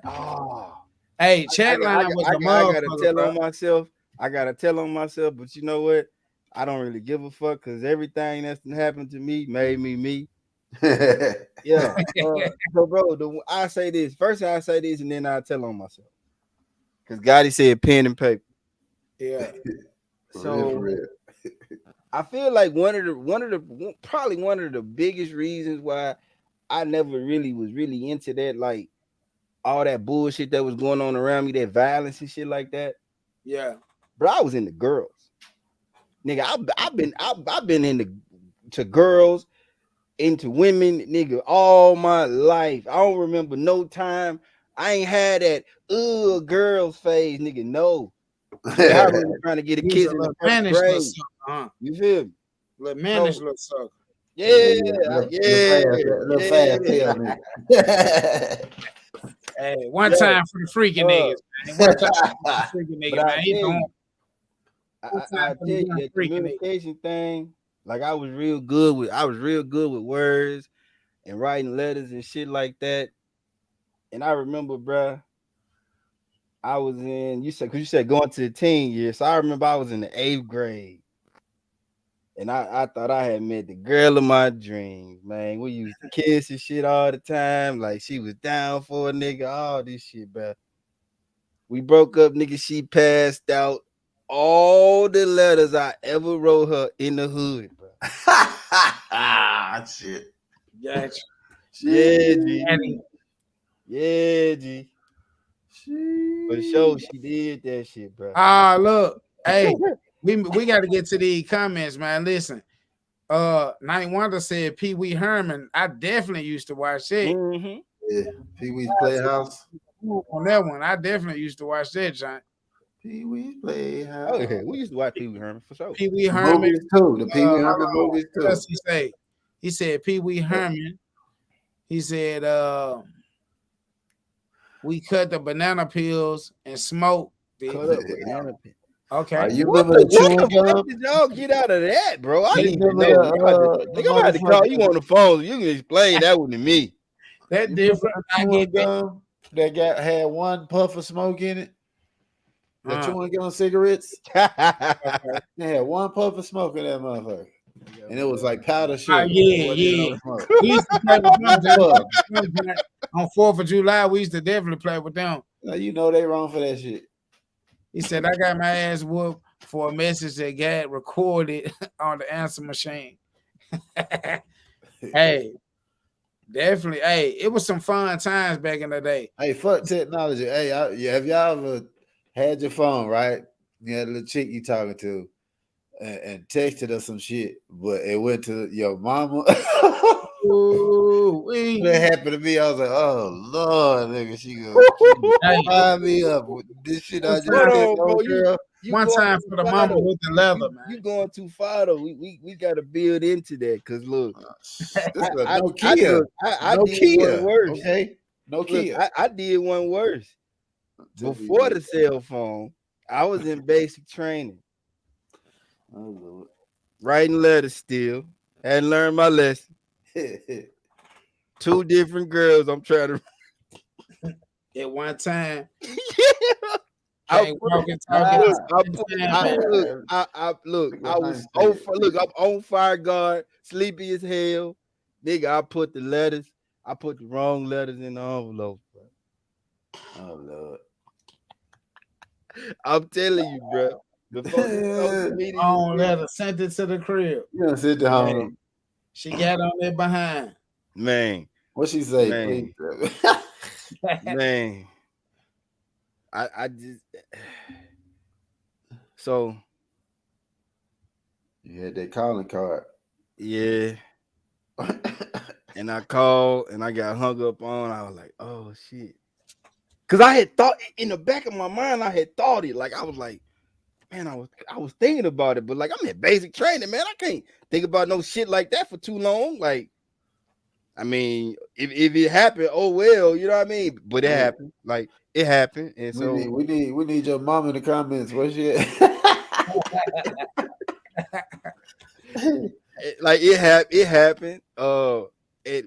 Oh, hey, chat line was a I gotta motherfucker, tell bro. on myself. I gotta tell on myself. But you know what? I don't really give a fuck because everything that's happened to me made me me. Yeah. So, bro, I say this first. I say this, and then I tell on myself because Gotti said pen and paper. Yeah, So I feel like probably one of the biggest reasons why I never really was really into that, like all that bullshit that was going on around me, that violence and shit like that. Yeah. Bro, I was into girls. Nigga, I've been into girls, into women, nigga, all my life. I don't remember no time I ain't had that girls phase, nigga. No. Nigga, I remember trying to get a He was a kiss in the little first managed little grade. sucker, huh? You feel me? Little So managed little sucker. yeah, yeah, Little yeah. fast tail nigga. Hey, one Yeah. time for the freaky niggas, man. One time for the freaky But nigga, man. He doing one I time for tell the you damn that freaky nigga. communication thing, like I was real good with words and writing letters and shit like that. And I remember, bruh, I was in, because you said going to the teen year. So I remember I was in the 8th grade. And I thought I had met the girl of my dreams, man. We used to kiss and shit all the time. Like she was down for a nigga, all this shit, bruh. We broke up, nigga. She passed out all the letters I ever wrote her in the hood, bro. Shit. Gotcha. Yeah, G. And Yeah, G. For sure, she did that shit, bro. look, hey, we got to get to these comments, man. Listen, Night Wonder said Pee Wee Herman. I definitely used to watch that. Mm-hmm. Yeah. Pee Wee's Playhouse. On that one, I definitely used to watch that, John. Pee Wee's Playhouse. Oh yeah, we used to watch Pee Wee Herman for sure. Pee Wee Herman. Movies too. The Pee Wee hold Herman on. movies What too. else he say? He said Pee Wee Herman. He said we cut the banana peels and smoked. Cut up banana peel. Okay. You What remember the the chewing fuck gum? did y'all get out of that, bro? I You need to remember know. the I'm about to call you on the phone. So you can explain that one to me. That You different. remember I the get chewing that. gum that had one puff of smoke in it? The chewing gum cigarettes? Okay. They had one puff of smoke in that motherfucker. And it was like powder sugar. Yeah. We used to play with them on 4th of July. We used to definitely play with them. Now, you know they wrong for that shit. He said, I got my ass whooped for a message that got recorded on the answer machine. Hey, definitely. Hey, it was some fun times back in the day. Hey, fuck technology. Hey, have y'all ever had your phone, right? You had a little chick you talking to and texted her some shit, but it went to your mama. Ooh, That happened to me. I was like, oh Lord, nigga, she gonna fire me up with this shit I just Hold did, on, bro. girl. One time for the mama with the leather, man. You going too far though. We gotta build into that because look, This is a I Nokia. did one worse. Okay, Nokia. I did one worse. Before the cell phone, I was in basic training, writing letters still. Hadn't learned my lesson. 2 different girls. I'm trying to. At one time, I I'm on fire guard, sleepy as hell. Nigga, I put the wrong letters in the envelope, bro. Oh Lord. I'm telling you, bro. Before the social media, letter sent it to the crib. You don't sit down. She got on there behind. Man. What she say, man. Please? Man. I just so you had that calling card. Yeah. And I called and I got hung up on. I was like, oh shit. Cause I had thought in the back of my mind, I had thought it. Like I was like, man, I was thinking about it, but like I'm in basic training, man. I can't think about no shit like that for too long. Like, I mean, if it happened, oh well, you know what I mean? But it happened. Like it happened. And so we need your mom in the comments. Where's she at? Like it happened. But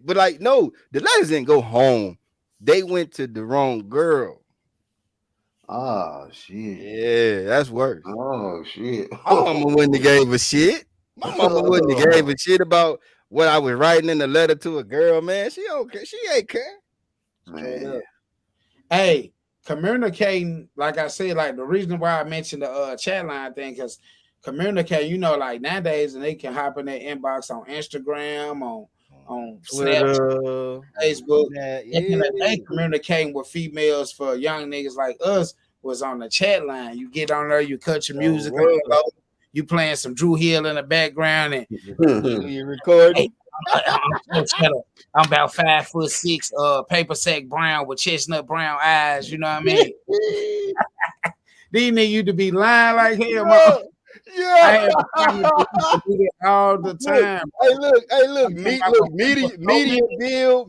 like no, the letters didn't go home. They went to the wrong girl. Oh shit. Yeah, that's worse. Oh shit. My mama wouldn't have gave a shit. My mama wouldn't have gave a shit about what I was writing in the letter to a girl, man. She okay. She ain't care. Man. Hey, communicating, like I said, like the reason why I mentioned the chat line thing, because communicate, you know, like nowadays, and they can hop in their inbox on Instagram, on Twitter, Snapchat, Facebook. yeah. They communicating with females for young niggas like us. was on the chat line. You get on there, you cut your music on what? low, you playing some Drew Hill in the background, and You recording? hey, I'm about 5'6", paper sack brown with chestnut brown eyes. You know what I mean? These niggas used to be lying like hell. I Yeah. had a family that used to do that all the time. Look, I'm talking about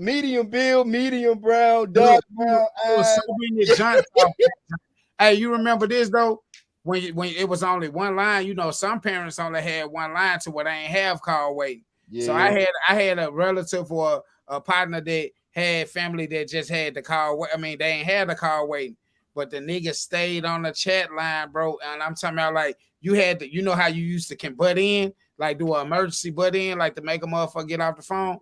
medium build, medium brown, Look, dark brown it was eyes. so many junks off. Hey, you remember this though? When it was only one line, you know, some parents only had one line to where they ain't have call waiting. Yeah. So I had a relative or a partner that had family that just had the call. I mean, they ain't had the call waiting, but the nigga stayed on the chat line, bro. And I'm talking about like you had to, you know how you used to can butt in, like do an emergency butt in, like to make a motherfucker get off the phone.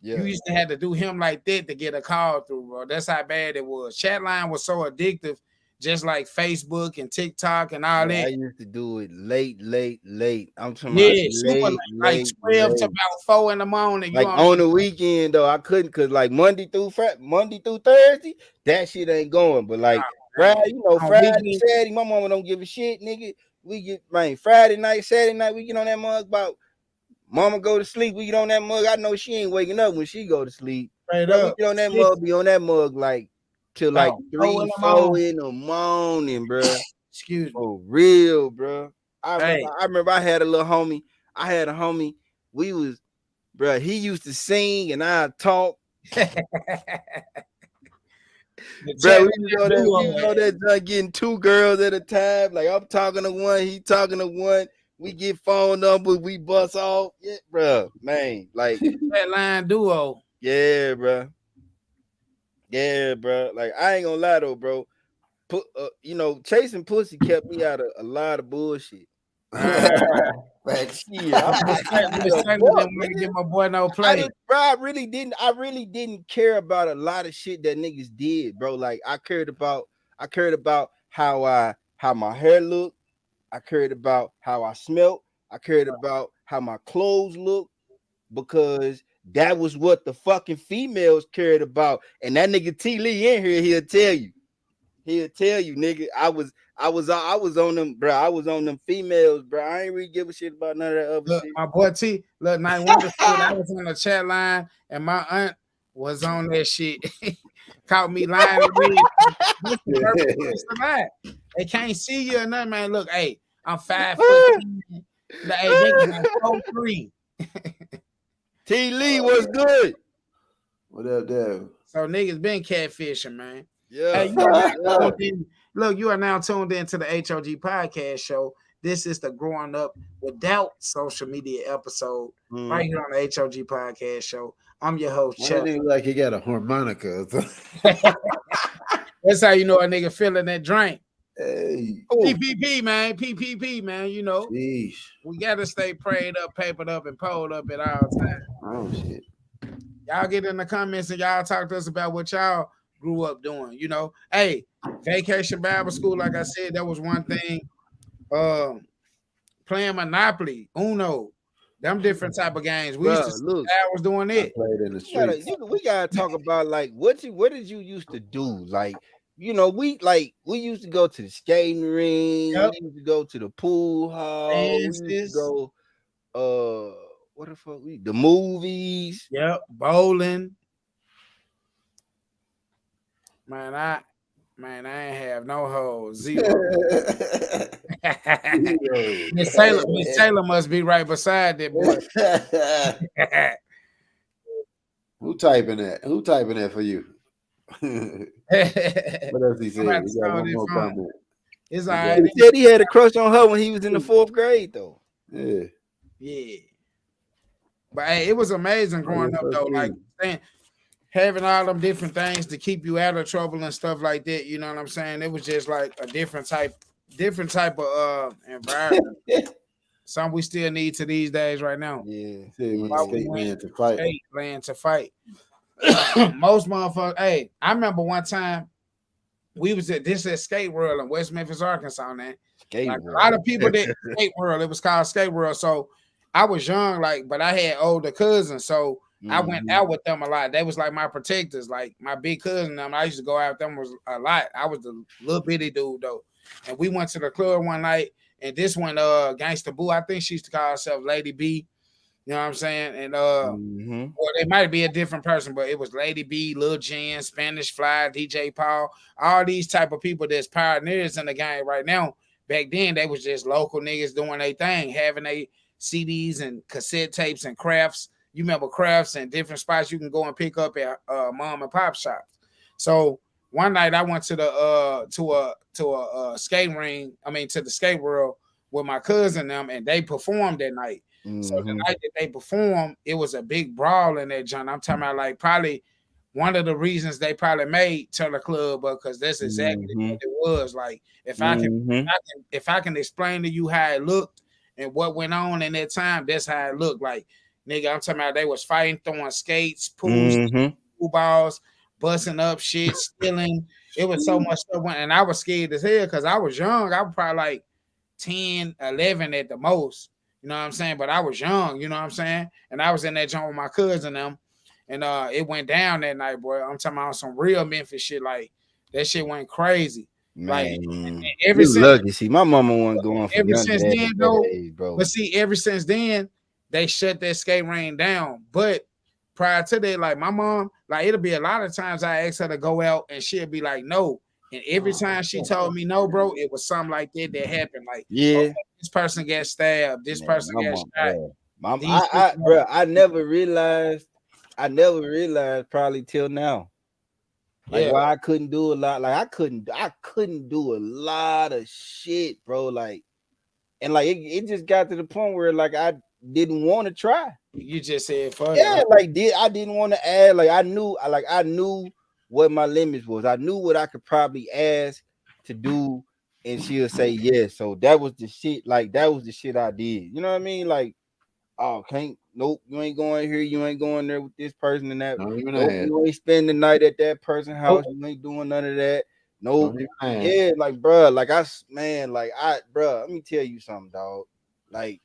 Yeah. You used to have to do him like that to get a call through, bro. That's how bad it was. Chat line was so addictive, just like Facebook and TikTok and all that. I used to do it late. I'm talking Yeah, about super like 12 to about 4 in the morning. Like on the weekend though, I couldn't cause like Monday through Thursday, that shit ain't going. But like Friday, Friday, Saturday, my mama don't give a shit, nigga. We get Friday night, Saturday night, we get on that mug about mama go to sleep. We get on that mug. I know she ain't waking up when she go to sleep. Right We up. get on that mug, be on that mug like till like 3, 4 in the morning, bro. Excuse me. For real, bro. I remember I had a little homie. I had a homie. We was, bro, he used to sing and I talk. Bro, we know that getting 2 girls at a time. Like I'm talking to one, he talking to one. We get phone numbers, we bust off. Yeah, bro, man. Like that line duo. Yeah, bro. Yeah, bro. Like I ain't gonna lie though, bro. Chasing pussy kept me out of a lot of bullshit. Facts. Yeah, I'm give my boy no play. I really didn't care about a lot of shit that niggas did, bro. Like I cared about how my hair looked. I cared about how I smelt. I cared about how my clothes looked because that was what the fucking females cared about. And that nigga T Lee in here, he'll tell you. He'll tell you, nigga. I was on them, bro. I was on them females, bro. I ain't really give a shit about none of that other shit. My boy T, look, night wonder I was on the chat line and my aunt was on that shit. Caught me lying to me. They can't see you or nothing, man. Look, hey, I'm 5 foot. Hey, nigga, 4'3". T Lee was good. What up, Dave? So niggas been catfishing, man. Yeah. Hey, you are now tuned into the H.O.G podcast show. This is the Growing Up Without Social Media episode right here on the H.O.G podcast show. I'm your host, Chuck. Like he got a harmonica. That's how you know a nigga feeling that drink. Hey. PPP, man. PPP, man. You know, Jeez. we got to stay prayed up, papered up, and pulled up at all times. Oh, shit. Y'all get in the comments and y'all talk to us about what y'all grew up doing. You know, hey, Vacation Bible School, like I said, that was one thing. Playing Monopoly, Uno, them different type of games. We used to look. I was doing it. Played in the streets. We gotta talk about like what did you used to do? Like, we used to go to the skating ring, we used to go to the pool hall, we used to go what the fuck the movies. Yep, bowling. Man, I ain't have no hoes. Zero. Miss Taylor must be right beside that boy. Who typing that? Who typing that for you? What else he said? We got one more comment. It's all right. He said he had a crush on her when he was in the 4th grade, though. Yeah. Yeah. But hey, it was amazing growing up though. Like having all them different things to keep you out of trouble and stuff like that. You know what I'm saying? It was just like a different type of environment. Something we still need to these days right now. Yeah. Land to fight. Land to fight. Most motherfuckers. Hey, I remember one time we was at Skate World in West Memphis, Arkansas. Man, a lot of people that Skate World. It was called Skate World. So I was young, but I had older cousins. So I went out with them a lot. They was like my protectors, like my big cousin. Them, I used to go out with them was a lot. I was the little bitty dude though, and we went to the club one night. And this one, Gangsta Boo, I think she used to call herself Lady B. You know what I'm saying? And well, it might be a different person, but it was Lady B, Lil Jen, Spanish Fly, DJ Paul, all these type of people that's pioneers in the game right now. Back then, they was just local niggas doing their thing, having they CDs and cassette tapes and crafts. You remember crafts and different spots you can go and pick up at mom and pop shops. So one night I went to the to a skate ring. I mean to the skate world with my cousin them, and they performed that night. So the night that they performed, it was a big brawl in that joint. I'm talking about like probably one of the reasons they probably made Turner Club, because that's exactly what it was. Like if I can explain to you how it looked and what went on in that time, that's how it looked. Like nigga, I'm talking about they was fighting, throwing skates, pools, pool balls, busting up shit, stealing. It was so much stuff, and I was scared as hell because I was young. I was probably like 10, 11 at the most. You know what I'm saying? But I was young, you know what I'm saying? And I was in that joint with my cousin them. And it went down that night, boy. I'm talking about some real Memphis shit. Like that shit went crazy. Man, like ever since lucky. See, my mama wasn't going for ever none since of that then, at though. that age, bro. But see, ever since then, they shut that skate ring down. But prior to that, like my mom, like it'll be a lot of times I ask her to go out and she'll be like, no. And every time she told me no, bro, it was something like that happened. Like, okay, this person got stabbed, this person got shot. Bro, I never realized probably till now. Like why I couldn't do a lot. Like I couldn't do a lot of shit, bro. Like, and like it just got to the point where like I didn't want to try. You just said fuck. Yeah, like I didn't want to add. Like I knew what my limits was. I knew what I could probably ask to do, and she'll say yes. So that was the shit. Like that was the shit I did. You know what I mean? Like, oh, nope, you ain't going here. You ain't going there with this person and that. Nope, you ain't spending the night at that person's house. You ain't doing none of that. Nope. Yeah, like, bro, like bro, let me tell you something, dog. Like,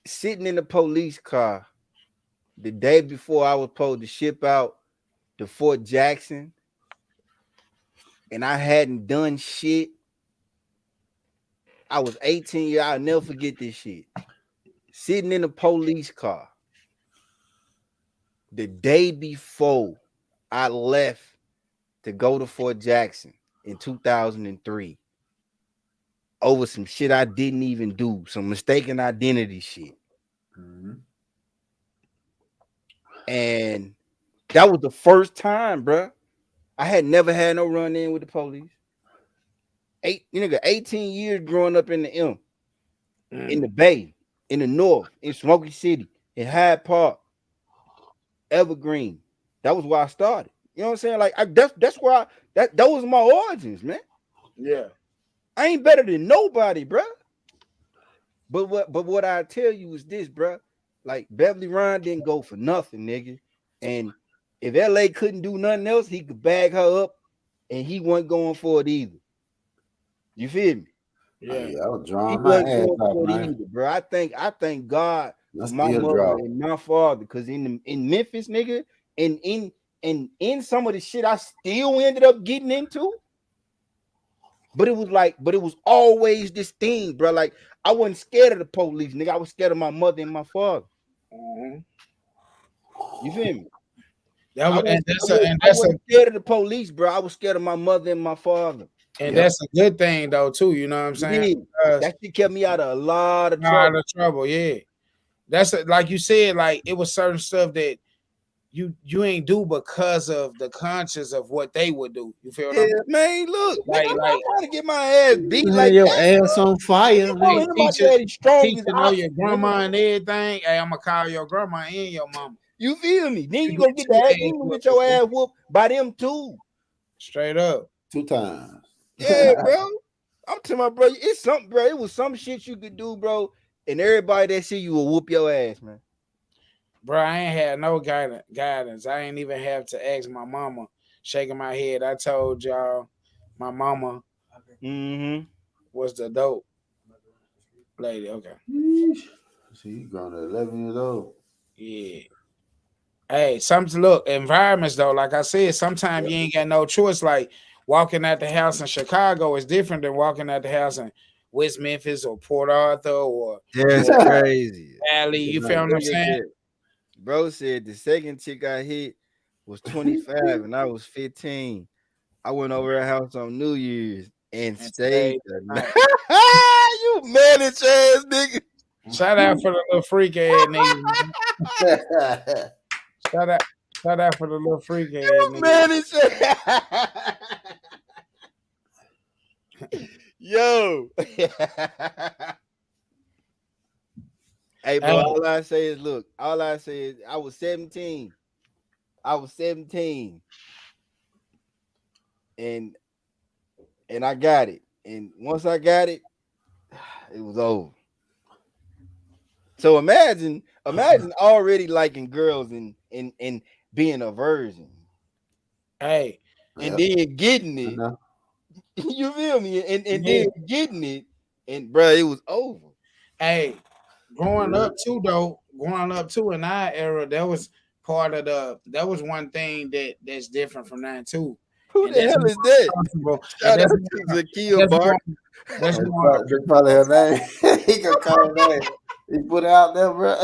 sitting in the police car the day before I was supposed to ship out to Fort Jackson, and I hadn't done shit. I was 18 years. I'll never forget this shit. Sitting in the police car the day before I left to go to Fort Jackson in 2003 over some shit I didn't even do, some mistaken identity shit. And that was the first time, bro. I had never had no run in with the police. 18 years growing up in the M, in the Bay, in the North, in Smoky City, in Hyde Park, Evergreen. That was where I started. You know what I'm saying? Like that's where that was my origins, man. Yeah. I ain't better than nobody, bro. But what I tell you is this, bro. Like Beverly Ryan didn't go for nothing, nigga. And if LA couldn't do nothing else, he could bag her up, and he wasn't going for it either. You feel me? Yeah, I was drawing my ass up, man. Either, bro. I thank God for my mother and my father, because in Memphis, nigga, and in some of the shit I still ended up getting into. But it was always this thing, bro. Like I wasn't scared of the police, nigga. I was scared of my mother and my father. You feel me? I wasn't scared of the police, bro. I was scared of my mother and my father. And that's a good thing, though, too. You know what I'm saying? That shit kept me out of a lot of trouble. Yeah. That's like you said. Like it was certain stuff that you ain't do because of the conscience of what they would do. You feel what I mean? Man, look, like, I'm not trying to get my ass beat like your ass on fire. Teaching know your grandma and everything. Hey, I'm gonna call your grandma and your mama. You feel me? Then you gonna get your ass whooped by them too. Straight up. 2 times. Yeah, bro. I'm telling my bro, it's something, bro. It was some shit you could do, bro, and everybody that see you will whoop your ass, man. Bro, I ain't had no guidance. I ain't even have to ask my mama. Shaking my head. I told y'all my mama was the dope lady. Okay. See, you grown at 11 years old. Yeah. Hey, something look environments though. Like I said, sometimes you ain't got no choice. Like walking at the house in Chicago is different than walking at the house in West Memphis or Port Arthur That's or crazy. Valley. You feel what I'm Nigga saying? said, bro said the second chick I hit was 25 and I was 15. I went over her house on New Year's and And stayed stay the the night. night. You managed ass nigga. Shout out for the little freak ass niggas. Man. Shout out, shout out for the little freak ass You niggas. managed ass. Yo. Hey, bro, Hey, all I say is look, all I say is I was 17. I was 17 and I got it. And once I got it, it was over. So imagine already liking girls and being a virgin hey, and Yep, then getting I it. know. You feel me? And yeah, then getting it, and bro, it was over. hey. Growing up too, though, growing up too in our era, that was part of that was one thing that's different from that too, Who and the that's hell more is that? comfortable, and Shout out to Zakia that's Bart. more that's That's more. probably her name. He gonna call her name. He put it out there, bro.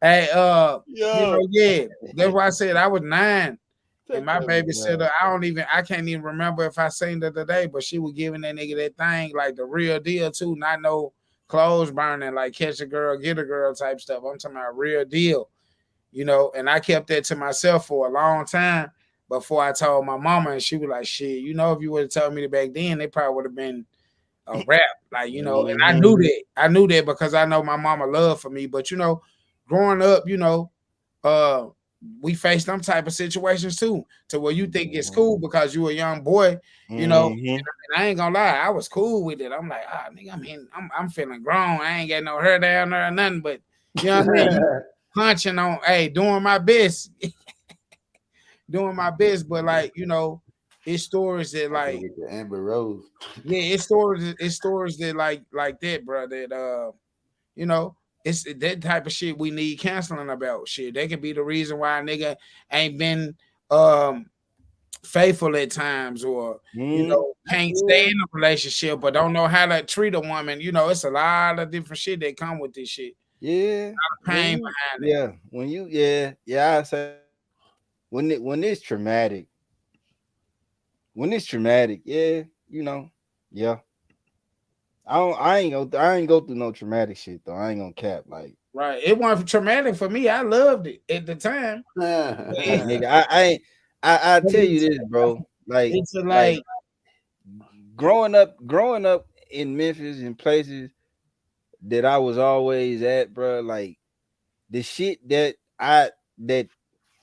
Hey, Yo, yeah, that's why I said I was 9, and take my that nigga babysitter, out. I can't even remember if I seen her today, but she was giving that nigga that thing like the real deal too, not no clothes burning, like catch a girl, get a girl type stuff. I'm talking about real deal, and I kept that to myself for a long time before I told my mama, and she was like, "Shit, if you would have told me that back then, it probably would have been a rap, like And I Mhm. knew that, because I know my mama love for me, but growing up, uh, we face them type of situations too, to where you think it's Mhm. cool because you a young boy, Mhm. And I ain't gonna lie, I was cool with it. I'm like, nigga, I'm feeling grown. I ain't got no hair down there or nothing, but you know what I mean. Punching on, hey, doing my best, doing my best, but like it's stories that I can like get the Amber Rose. yeah, it's stories that like that, bro. That you know, it's that type of shit we need counseling about. Shit, that could be the reason why a nigga ain't been um faithful at times, or Mhm. can't stay Yeah. in a relationship, but don't know how to treat a woman. It's a lot of different shit that come with this shit. Yeah. When Pain you behind it. yeah, when you yeah, I say when it's traumatic, yeah, yeah. I ain't go through no traumatic shit though. I ain't gonna cap. Right. It wasn't traumatic for me. I loved it at the time. But Like nigga, I ain't I tell you it's, this, bro. it's Like like growing up in Memphis in places that I was always at, bro, like the shit that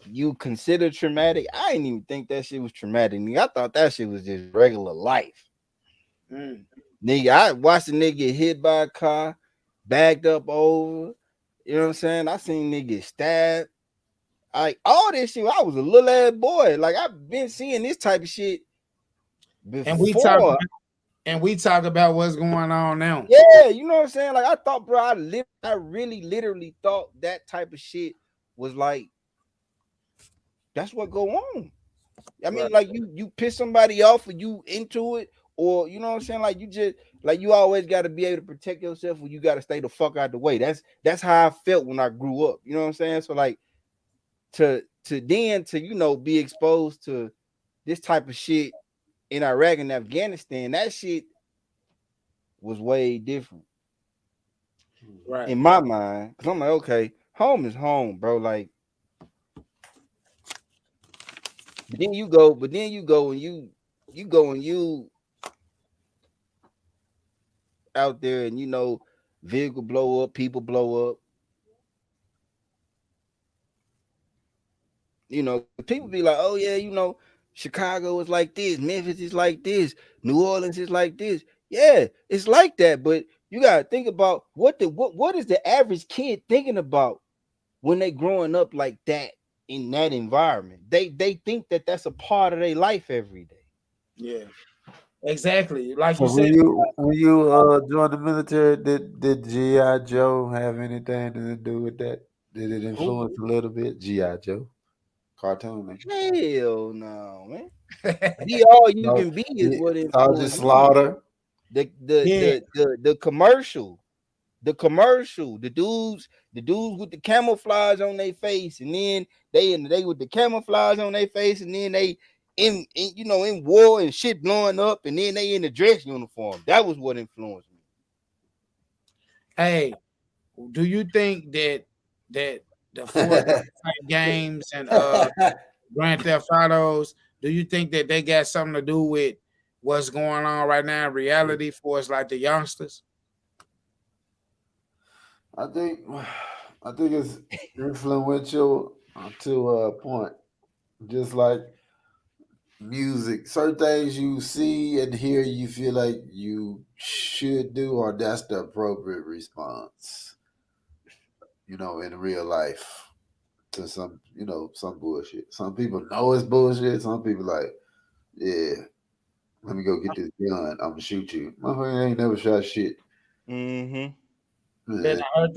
you consider traumatic, I didn't even think that shit was traumatic. Nigga, I thought that shit was just regular life. mm, Nigga, I watched a nigga get hit by a car, backed up over. You know what I'm saying? I seen niggas get stabbed. Like all this shit, I was a little ass boy. Like I've been seeing this type of shit and we talk before. and we talk about what's going on now. Yeah, you know what I'm saying? Like I thought, bro, I really literally thought that type of shit was like that's what go on. I Right. mean, like you piss somebody off or you into it, or you know what I'm saying? Like you just like you always got to be able to protect yourself, or you got to stay the fuck out the way. That's how I felt when I grew up. You know what I'm saying? So like to be exposed to this type of shit in Iraq and Afghanistan, that shit was way different Right. in my mind. Cause I'm like, okay, home is home, bro. Like, but then you go and you out there and vehicle blow up, people blow up. People be like, oh yeah, Chicago is like this, Memphis is like this, New Orleans is like this. Yeah, it's like that, but you gotta think about what is the average kid thinking about when they growing up like that in that environment. They think that that's a part of their life every day. Yeah. Exactly. Like So you said, when you joined the military, did G.I. Joe have anything to do with that? Did it Who? influence a little bit? G.I. Joe, cartoon nigga. Hell no, man. Be all you So, can be is what Sergeant influenced me. Slaughter. The yeah. the the the commercial, the dudes with the camouflage on their face, and then they with the camouflage on their face, and then they in in war and shit blowing up, and then they in the dress uniform. That was what influenced me. Hey, do you think that the Fortnite type games and Grand Theft Autos, do you think that they got something to do with what's going on right now in reality for us, like the youngsters? I think I think it's influential to a point. Just like music, certain things you see and hear, you feel like you should do, or that's the appropriate response. In real life to some, some bullshit. Some people know it's bullshit. Some people like, yeah, let me go get this gun. I'm gonna shoot you. Motherfucker ain't never shot shit. Mm-hmm. Been Man, hurt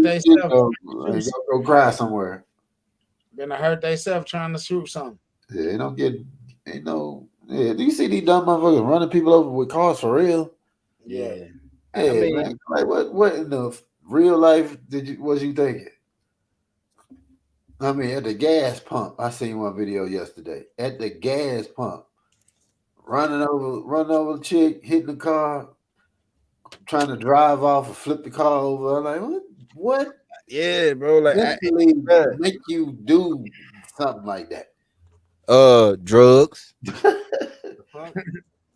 they shit, self go, shoot like, something. go cry somewhere. Been hurt they self trying to shoot something. Yeah, they don't get, ain't no. Yeah, do you see these dumb motherfuckers running people over with cars for real? Yeah. Yeah. I Yeah, mean, man. Like, what in the real life was you thinking? I mean, at the gas pump, I seen one video yesterday. At the gas pump, running over the chick, hitting the car, trying to drive off or flip the car over. I'm like, what? What yeah, bro. Like, mentally bruh, make you do something like that? drugs. The fuck?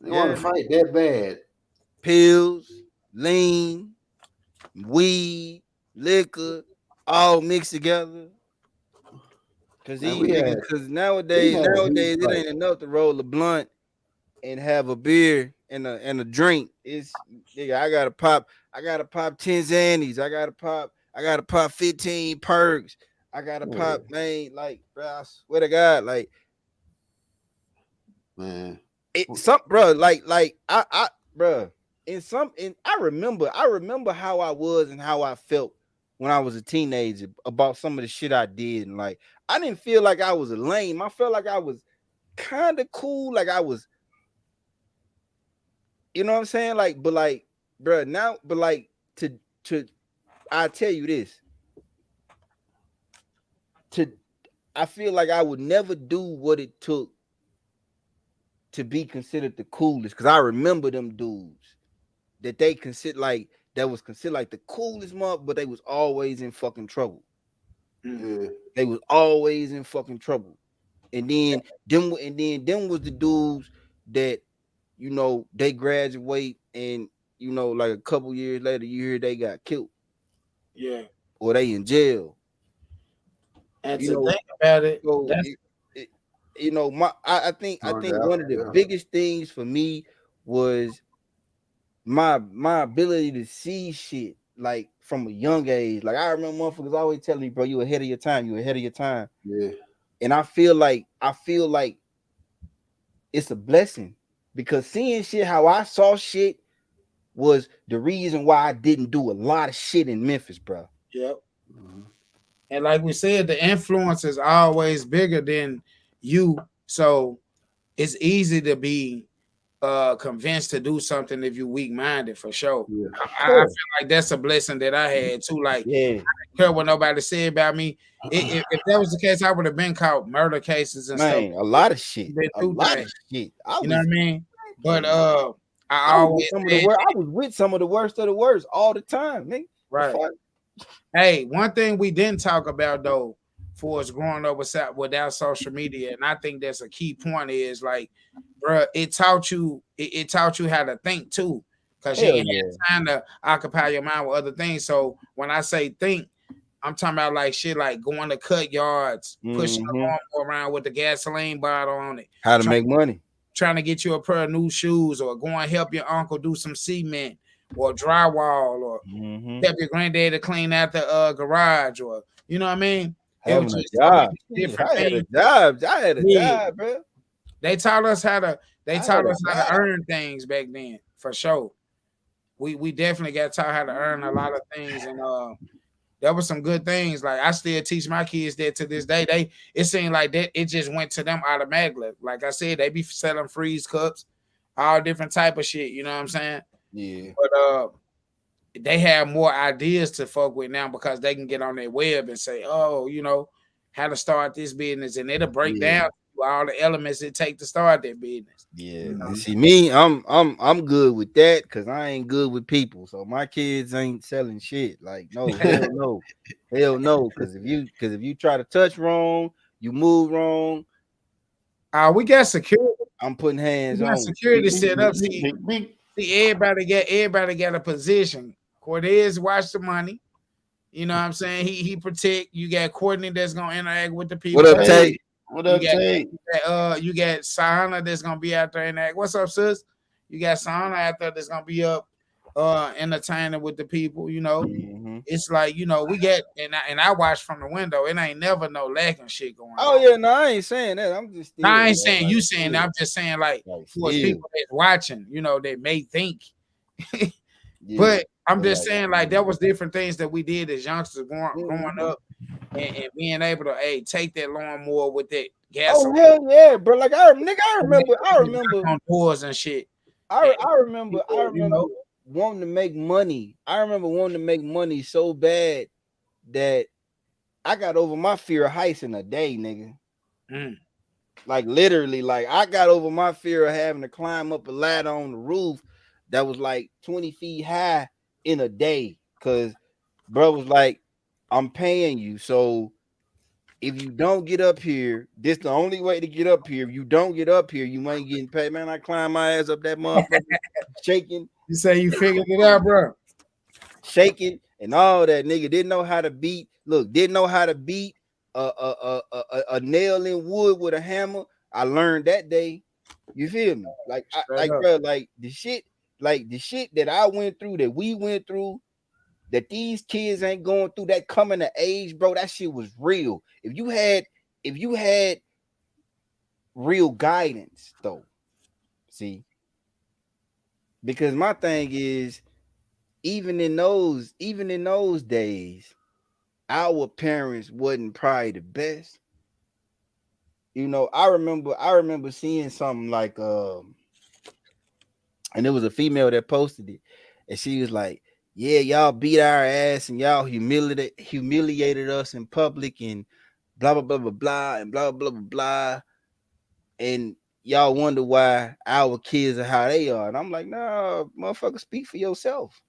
They want Yeah, to man. fight that bad. Pills, lean, weed, liquor, all mixed together. Cause Man, these niggas, cause we nowadays, had a huge it fight. ain't enough to roll a blunt and have a beer and a drink. It's nigga, I gotta pop 10 Xannies, I gotta pop 15 perks, I gotta Yeah, pop, man, like bro, I swear to God, like man. it some bro, like I bro, in I remember how I was and how I felt when I was a teenager about some of the shit I did, and like I didn't feel like I was a lame. I felt like I was kind of cool, like I was, you know what I'm saying? Like, but like, bro, now, but like to I tell you this, to I feel like I would never do what it took to be considered the coolest, because I remember them dudes that they consider like that was considered like the coolest month, but they was always in fucking trouble. Yeah, They was always in fucking trouble. And then them was the dudes that they graduate, and like a couple years later you hear they got killed Yeah. or they in jail. And You to know, think about it, so that's it my I think one of the yeah. biggest things for me was my ability to see shit like from a young age. Like I remember motherfuckers always telling me, bro, you ahead of your time, you ahead of your time. Yeah. And I feel like it's a blessing, because seeing shit how I saw shit was the reason why I didn't do a lot of shit in Memphis, bro. yep. Mhm. And like we said, the influence is always bigger than you. So it's easy to be convinced to do something if you're weak minded for sure. Yeah. I Sure. feel like that's a blessing that I had too. Like, Yeah, care what nobody said about me. If that was the case, I would have been caught murder cases and stuff. man, a lot of shit. Been A through lot of things. shit. I You know what I was mean? But man, I I was with always some of the said worst. I was with some of the worst of the worst all the time, nigga. The right. fuck? Hey, one thing we didn't talk about though, for us growing up without social media, and I think that's a key point, is like, bro, it taught you how to think too, because you Hell ain't yeah. had time to occupy your mind with other things. So when I say think, I'm talking about like shit like going to cut yards, pushing the Mm-hmm. lawnmower around with the gasoline bottle on it, How to trying, make money. trying to get you a pair of new shoes, or go and help your uncle do some cement or drywall, or Mm-hmm. help your granddad to clean out the garage, or you know what I mean? It was Having a just so job. many Shit, different I had a things. job. I had a Yeah. job, bro. They taught us how to They I heard taught a us how to guy. earn things back then, for sure. We definitely got taught how to earn a lot of things, and there were some good things. Like I still teach my kids that to this day. It seemed like that it just went to them automatically. Like I said, they be selling freeze cups, all different type of shit. You know what I'm saying? Yeah. But they have more ideas to fuck with now because they can get on their web and say, oh, how to start this business, and it'll break Yeah. down all the elements it take to start that business. Yeah. You know? See me, I'm good with that because I ain't good with people. So my kids ain't selling shit. Like, no, hell no. Hell no. Because if you try to touch wrong, you move wrong, We got security. I'm putting We hands got on security Bink, set bink, up. bink, See, bink, bink. everybody got a position. Cortez watch the money. You know what I'm saying? He protect. You got Courtney that's gonna interact with the you. What people. up, Tay? Hey, what You up, got Tate? you got Sana that's gonna be out there and act. What's up, sis? You got Sana out there that's gonna be up entertaining with the people, Mhm. It's like, we get and I watch from the window. It ain't never no lacking shit going Oh on. yeah, no, I ain't saying that. I'm just Now, still, I ain't bro, saying like you saying that. still, I'm just saying like like for the still, people that's watching, that may think. yeah. But I'm But just like, saying like there was different things that we did as youngsters growing mhm. up and being able to take that lawnmower with that Oh gasoline hell yeah, bro. Like nigga, I remember, on doors and shit. I, And I remember, I people, remember wanting to make money. I remember wanting to make money so bad that I got over my fear of heights in a day, nigga. mm, Like literally, like I got over my fear of having to climb up a ladder on the roof that was like 20 feet high in a day. Cause bro was like, I'm paying you. So if you don't get up here, this the only way to get up here. If you don't get up here, you ain't getting paid. Man, I climb my ass up that motherfucker, shaking, you say you figured it out, bro. shaking, and all that. Nigga didn't know how to beat. Look, didn't know how to beat a nail in wood with a hammer. I learned that day. You feel me? Straight up. Bro, like the shit that I went through, that we went through, that these kids ain't going through, that coming to age, bro. That shit was real. If you had real guidance, though, see, because my thing is, even in those days, our parents wasn't probably the best. I remember seeing something like and it was a female that posted it, and she was like, "Yeah, y'all beat our ass and y'all humiliated us in public and blah blah blah blah blah and blah blah blah blah, and y'all wonder why our kids are how they are." And I'm like, "Nah, motherfucker, speak for yourself."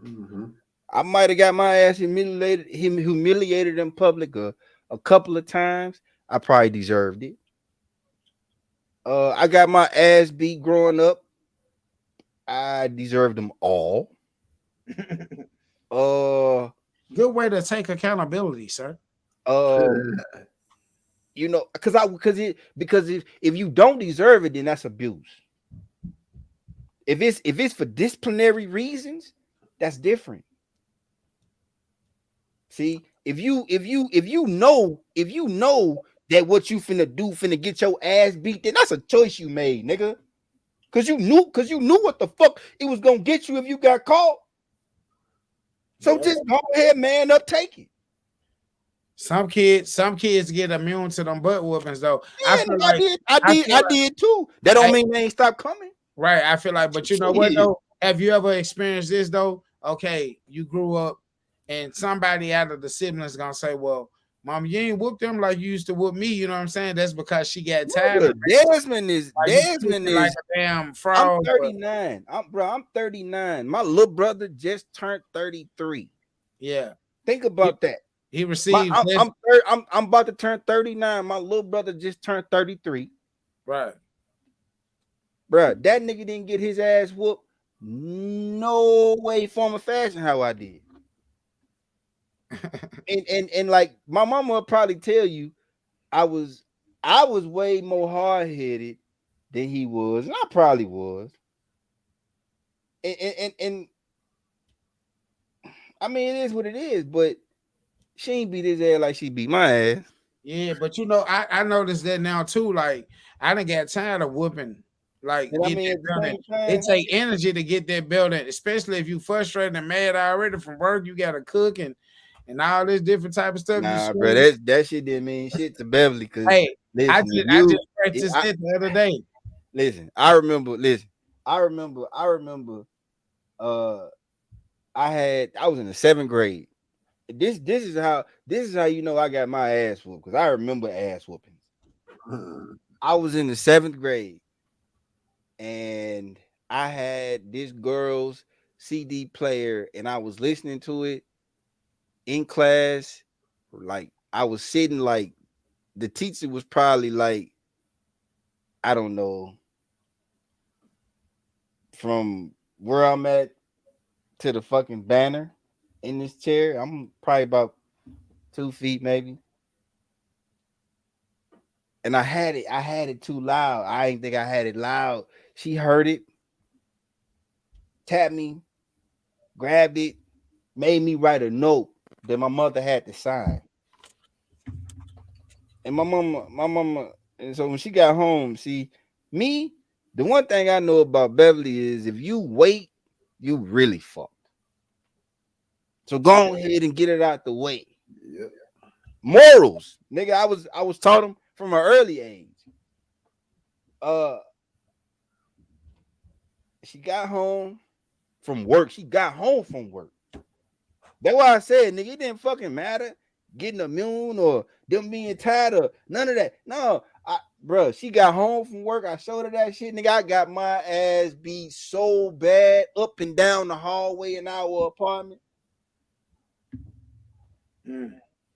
Mm-hmm. I might have got my ass humiliated in public a couple of times. I probably deserved it. I got my ass beat growing up. I deserved them all. Uh, Good way to take accountability, sir. uh, because if you don't deserve it, then that's abuse. If it's for disciplinary reasons, that's different. See, if you know that what you finna do finna get your ass beat, then that's a choice you made, nigga. Cause you knew what the fuck it was gonna get you if you got caught. So Yeah. just go ahead, man up, take it. Some kids get immune to them butt whoopings though. I Yeah, feel I like did, I I did, feel I like did too. That don't mean they ain't stop coming. right. I feel like, but you know what Shit. though? Have you ever experienced this though? Okay, you grew up and somebody out of the siblings gonna say, well, mom, you ain't whooped them like you used to whoop me. You know what I'm saying? That's because she got tired of Nigga, Desmond is like you Desmond like is a damn I'm frog. But 39. I'm 39. My little brother just turned 33. yeah, Think he, about that. he My receives I'm less. I'm, thir- I'm about to turn 39. My little brother just turned 33. Right. Bruh, that nigga didn't get his ass whooped. No way, form, or fashion how I did. And like my mama will probably tell you, I was I was way more hard-headed than he was, and I probably was. And I mean, it is what it is, but she ain't beat his ass like she beat my ass. Yeah, but I noticed that now too. Like I done got tired of whooping. Like, And I get mean, that at the belt. same time, It take energy to get that belt in, especially if you frustrated and mad already from work. You gotta cook and all this different type of stuff. nah, bro, that shit didn't mean shit to Beverly. Cause Hey, listen, I just practiced it the other day. Listen, I remember. I was in the 7th grade. This is how you know I got my ass whooped, because I remember ass whoopings. I was in the 7th grade, and I had this girl's CD player, and I was listening to it in class. Like, I was sitting, like, the teacher was probably like, I don't know, from where I'm at to the fucking banner in this chair. I'm probably about 2 feet maybe. And I had it too loud. I didn't think I had it loud. She heard it, tapped me, grabbed it, made me write a note that my mother had to sign. And my mama, and so when she got home, see, me, the one thing I know about Beverly is if you wait, you really fucked. So go ahead and get it out the way. Yep. Morals, nigga. I was taught them from an early age. She got home from work. That's why I said, nigga, it didn't fucking matter getting immune or them being tired of none of that. No, bro, she got home from work. I showed her that shit, nigga. I got my ass beat so bad up and down the hallway in our apartment.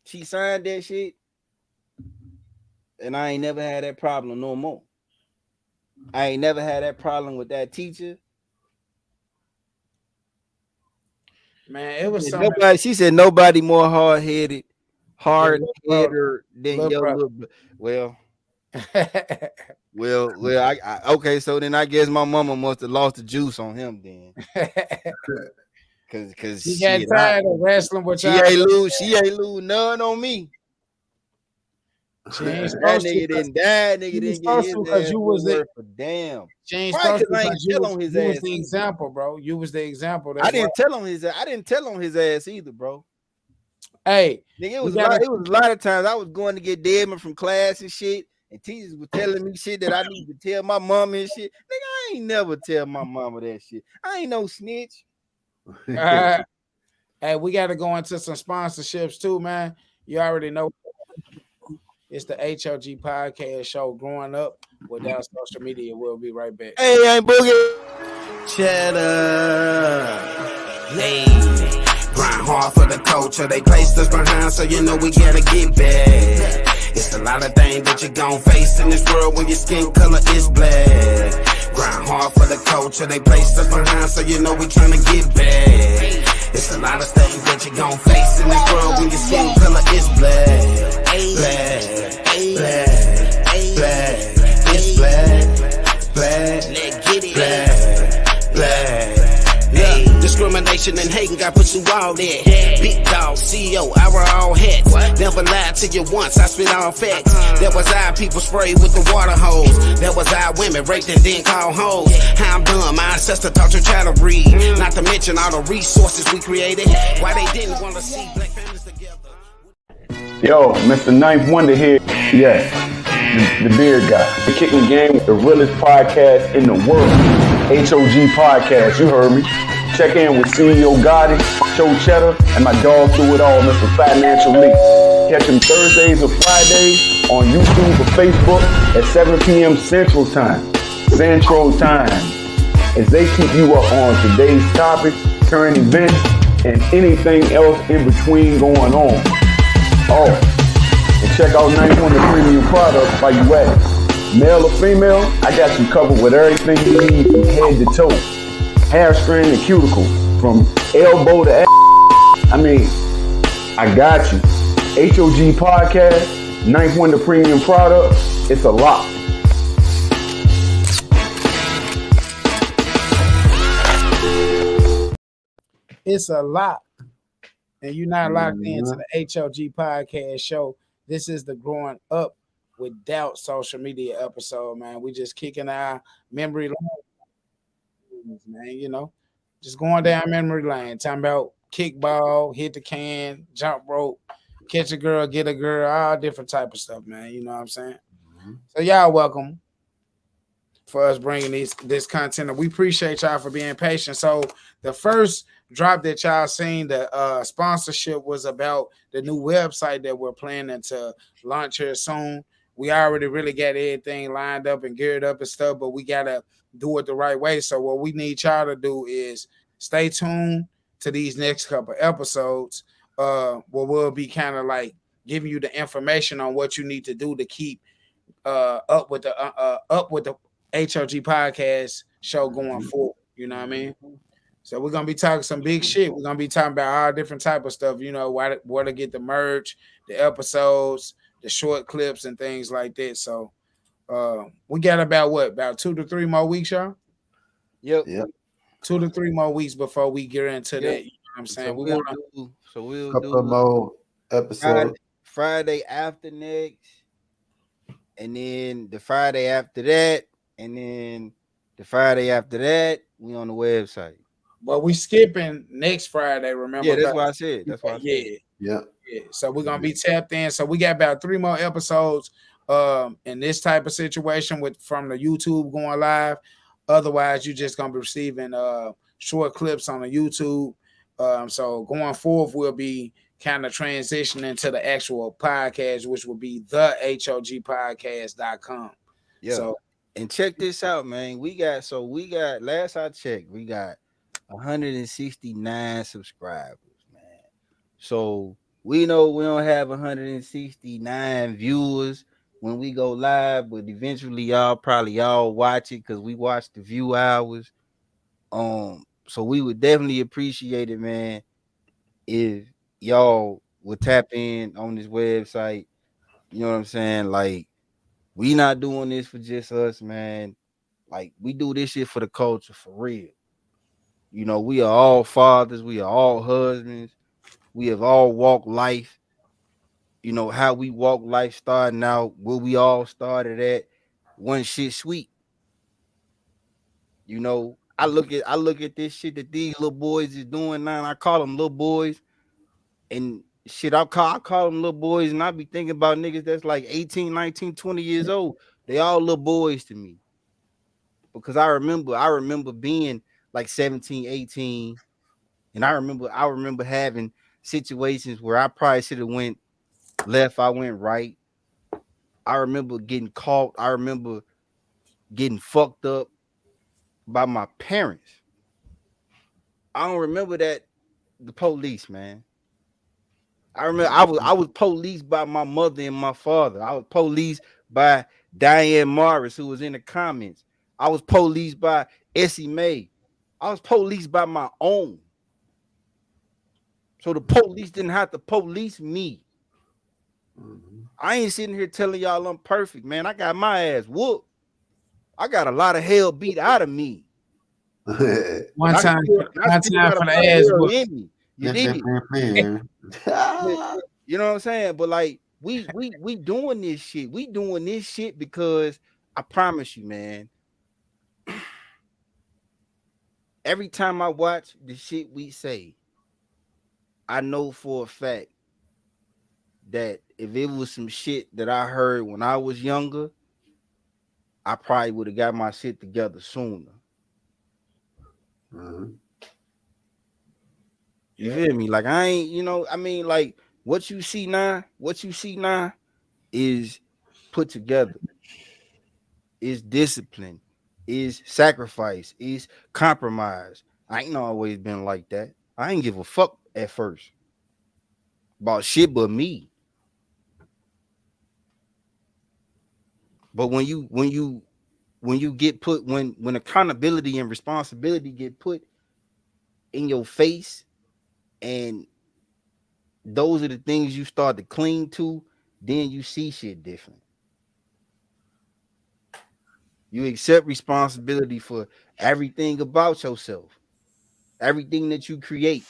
She signed that shit, and I ain't never had that problem no more. I ain't never had that problem with that teacher. Man, it was She said nobody more hard-headed than your little brother. Well, I okay, so then I guess my mama must have lost the juice on him then. Cause she got tired of wrestling with y'all. She ain't lose none on me. She ain't that nigga didn't die. Nigga didn't get his ass you was worth for damn. She ain't supposed to, I ain't tell on his ass. You was the example, bro. You was the example. I didn't tell on his ass either, bro. Hey, nigga, it was a lot of times I was going to get Deadman from class and shit, and teachers were telling me shit that I need to tell my mama and shit. Nigga, I ain't never tell my mama that shit. I ain't no snitch. Hey, we got to go into some sponsorships too, man. You already know. It's the H.O.G podcast show, Growing Up Without Social Media. We'll be right back. Hey, I'm Boogie. Cheddar. Lazy. Grind hard for the culture. They placed us behind, so you know we gotta get back. It's a lot of things that you gon' face in this world when your skin color is black. Grind hard for the culture. They placed us behind, so you know we tryna get back. It's a lot of things that you gon' face in this world when your skin color is black. Black, black, black, it's black, black, black, black. Yeah. Discrimination and hating got put you all there. Big dog, CEO, I wear all hats. Never lied to you once, I spit all facts. That was our people sprayed with the water hose. That was our women raped and then called hoes. How I'm done, my ancestor taught you how to read. Not to mention all the resources we created. Why they didn't want to see black families together. Yo, Mr. Ninth Wonder here. Yes, the beard guy. The Kicking Game, the realest podcast in the world. H.O.G podcast, you heard me. Check in with CEO Gotti, Show Cheddar, and my dog through it all, Mr. Financial Lee. Catch him Thursdays or Fridays on YouTube or Facebook at 7 p.m. Central Time. As they keep you up on today's topics, current events, and anything else in between going on. Oh, and check out 91 the premium products while you at it. Male or female, I got you covered with everything you need from head to toe. Hair strand and cuticle, from elbow to ass. I mean, I got you. H.O.G podcast, 91 the premium product, it's a lot. It's a lot. And you're not locked into the H.O.G podcast show. This is the Growing Up without social media episode, man. We just kicking our memory lane, man. Just going down memory lane, talking about kickball, hit the can, jump rope, catch a girl, get a girl, all different type of stuff, man. You know what I'm saying? Mhm. So y'all welcome for us bringing this content. We appreciate y'all for being patient. So the first drop that y'all seen, the sponsorship was about the new website that we're planning to launch here soon. We already really got everything lined up and geared up and stuff, but we gotta do it the right way. So what we need y'all to do is stay tuned to these next couple episodes. Where we'll be kind of like giving you the information on what you need to do to keep up with the H.O.G podcast show going Mhm. forward. You know what I mean? So we're gonna be talking some big shit. We're gonna be talking about all different type of stuff. Where to get the merch, the episodes, the short clips, and things like that. So we got about what, about 2 to 3 more weeks, y'all. Yep. Yep. 2 to 3 more weeks before we get into Yep. that. You know what I'm saying? So We we'll want to. do. So we'll Couple do more Friday, episodes. Friday after next, and then the Friday after that, and then the Friday after that. We on the website. But we skipping next Friday. Remember? Yeah, that's 'Cause- why I said. That's why I said. yeah. Yep. Yeah, so we're gonna be tapped in. So we got about 3 more episodes in this type of situation with from the YouTube going live. Otherwise, you're just gonna be receiving short clips on the YouTube. So going forward, we'll be kind of transitioning to the actual podcast, which will be the HOGpodcast.com. Yeah. So And check this out, man. We got last I checked, we got 169 subscribers, man. So we know we don't have 169 viewers when we go live, but eventually y'all probably all watch it because we watch the view hours. So we would definitely appreciate it, man, if y'all would tap in on this website. You know what I'm saying? Like, we not doing this for just us, man. Like, we do this shit for the culture for real. We are all fathers, we are all husbands, we have all walked life. How we walk life starting out, where we all started at, one shit sweet. I look at this shit that these little boys is doing now. And I call them little boys, and shit, I call them little boys, and I be thinking about niggas that's like 18, 19, 20 years old. They all little boys to me. Because I remember being like 17, 18, and I remember having situations where I probably should have went left, I went right. I remember getting caught. I remember getting fucked up by my parents. I don't remember that the police, man. I remember I was policed by my mother and my father. I was policed by Diane Morris, who was in the comments. I was policed by Essie Mae. I was policed by my own. So the police didn't have to police me. Mhm. I ain't sitting here telling y'all I'm perfect, man. I got my ass whooped. I got a lot of hell beat out of me. And one I time, still, and I one still time got a for the lot of ass hell whoop. in me. You dig? But, you know what I'm saying? But like we doing this shit. We doing this shit because I promise you, man, every time I watch the shit we say, I know for a fact that if it was some shit that I heard when I was younger, I probably would have got my shit together sooner. Mhm. You Yeah. feel me? Like I ain't, I mean, like what you see now is put together, is discipline, is sacrifice, is compromise. I ain't always been like that. I ain't give a fuck at first about shit but me. But when you get put when accountability and responsibility get put in your face, and those are the things you start to cling to, then you see shit different. You accept responsibility for everything about yourself, everything that you create,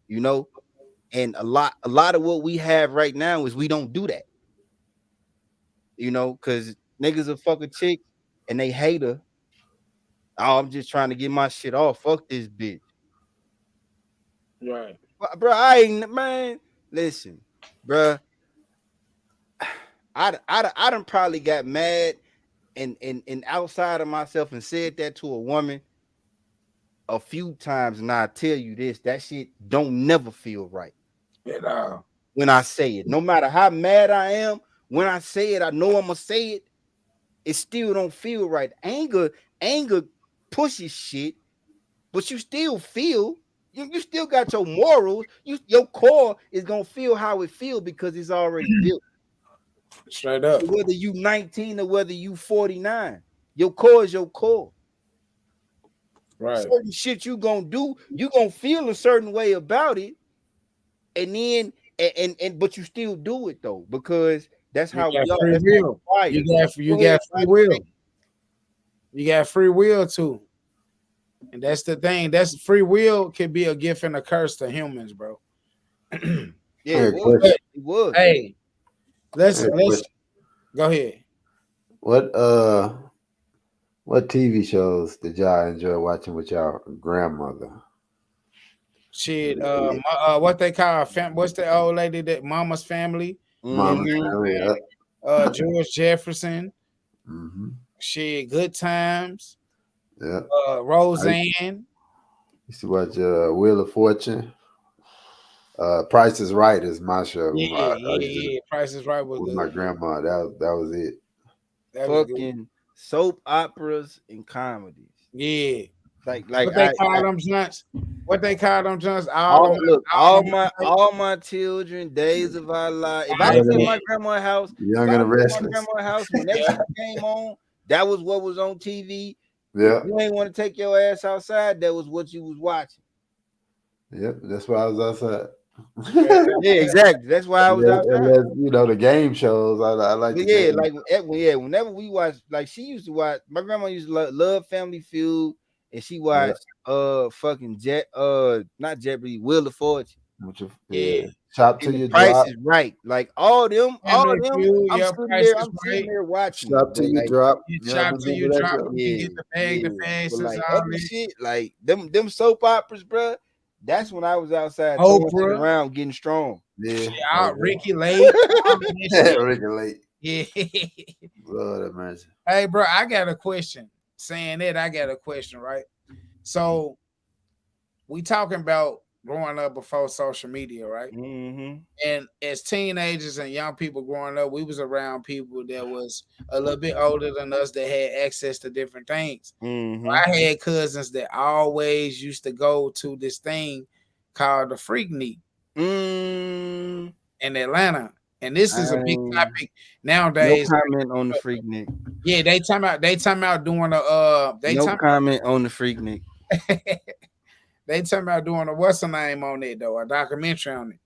you know? And a lot of what we have right now is we don't do that. You know, because niggas will fuck a chick and they hate her. Oh, I'm just trying to get my shit off. Fuck this bitch. Right. Bro, I ain't, man. Listen, bro. I done probably got mad and outside of myself and said that to a woman a few times, and I tell you this, that shit don't never feel right At all. when I say it. No matter how mad I am, when I say it, I know I'm gonna say it. It still don't feel right. Anger pushes shit, but you still feel. You still got your morals. Your core is gonna feel how it feel because it's already built. Straight up. Whether you 19 or whether you 49, your core is your core. Right. Certain shit you gonna do, you gonna feel a certain way about it, and then and but you still do it though because that's You how got we are. free That's how will. we You wired. got Go ahead, free Rodney. will. You got free will too. And that's the thing. That's free will can be a gift and a curse to humans, bro. Yeah, I it got a was. question. It was. Hey, I let's got a let's question. go ahead. What what TV shows did y'all enjoy watching with y'all grandmother? Shit, what they call what's the old lady that Mama's Family? And Mama Mm-hmm. Family, yeah. George Jefferson. Mm-hmm. Shit, Good Times. Yeah. Roseanne. Used to watch Wheel of Fortune. Price is Right is my show. Yeah, I yeah, used to yeah. Price is Right was with my good. grandma. That was it. That was good. Fucking soap operas and comedies. Yeah. Like What they call them Johnts? What they call them Johnts? all look, all of my all my children, days of our life. If I life. was at Young Yeah, my grandma's house, and, Young and the Restless. when that yeah. shit came on, that was what was on TV. If Yeah. you ain't want to take your ass outside, that was what you was watching. Yep. That's why I was outside. Straight up. Yeah, exactly. That's why I was outside. You know the game shows. I like But the yeah, game. whenever we watched, like she used to watch. My grandma used to love Family Feud, and she Yeah. watched fucking not Jeopardy, Wheel of Fortune. Yeah. Yeah. Shop And till the you price drop. is right. Like all Family them, Feud, yeah, Price is I'm Right. sitting there watching it. Shop But till you like, drop. You You chop till remember you that drop. show? You can get the bag, the But fastest, like all other this. shit, like them soap operas, bro. That's when I was outside throwing shit Oprah, around, getting strong. Yeah. shit, Oh, Ricky Lake, all of this yeah. shit. Ricky Lake. Yeah. Lord have mercy. Hey, bro, I got a question. Saying that, I got a question, right? So we talking about growing up before social media, right? Mm-hmm. And as teenagers and young people growing up, we was around people that was a little bit older than us that had access to different things. Mm-hmm. I had cousins that always used to go to this thing called the Freaknik Mm, in Atlanta. And this is a big topic no nowadays. comment on the Freak Nick. Yeah, they talking about doing a No comment on the Freak Nick. they talking about doing a what's the name on it though, a documentary on it.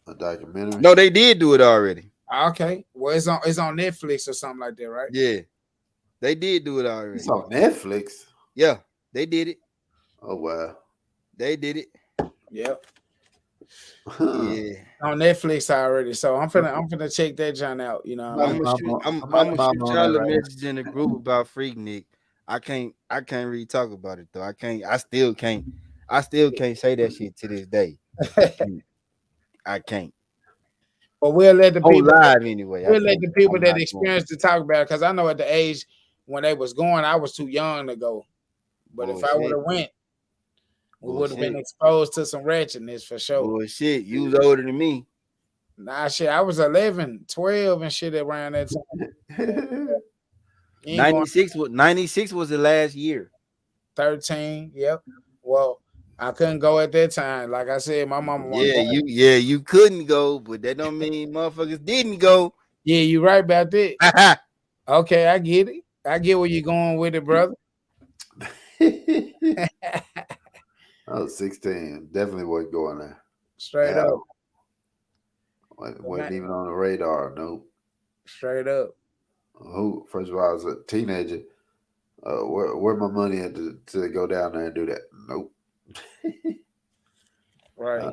A documentary. No, they did do it already. Okay, well it's on Netflix or something like that, right? Yeah, they did do it already. It's on Netflix. Yeah, they did it. Oh wow. They did it. Yep, Yeah. on Netflix already. So I'm finna check that John out. You know what I mean? I'm I'm gonna about to shoot on y'all that a right message in the group about Freak Nick. I can't really talk about it though. I still can't say that shit to this day. I can't. But we'll let the On people live anyway. I we'll let can't. the people I'm that not going. experience to talk about it because I know at the age when they was going, I was too young to go. But if I would Bullshit. have went, we would have been Bullshit. exposed to some wretchedness for sure. Bullshit. You was older than me. Nah, shit, I was 11, 12 and shit around that time. there. You ain't going 96 was the last year. 13. Yep. Well, I couldn't go at that time. Like I said, my mama wasn't going. You couldn't go, but that don't mean motherfuckers didn't go. Yeah, you right about that. I Okay, I get it. I get where you're going with it, brother. I was 16. Definitely wasn't going there. Straight Yeah. up. Wasn't even on the radar. Nope. Straight up. Who? First of all, I was a teenager. Where my money at to go down there and do that? Nope. Right.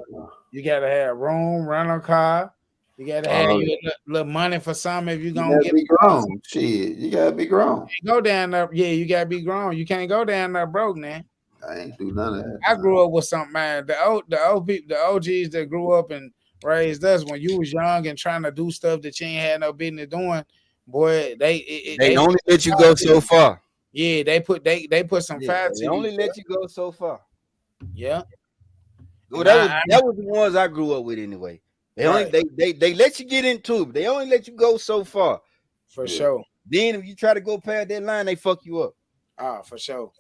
You gotta have room, rental car. You gotta have Oh, you a little money for something if you you gonna gotta get be grown. Shit, you gotta be grown. go down there. Yeah, you gotta be grown. You can't go down there broke, man. I ain't do none of that. I grew up with something, man. The OGs that grew up and raised us when you was young and trying to do stuff that you ain't had no business doing, boy, They only let you go so far. yeah, they put some Yeah, fire they to you. only let you go so far. Yeah. Well, And I that was the ones I grew up with anyway. They only right they let you get into it, but they only let you go so far. for Yeah. sure. Then if you try to go past that line, they fuck you up. Ah, for sure.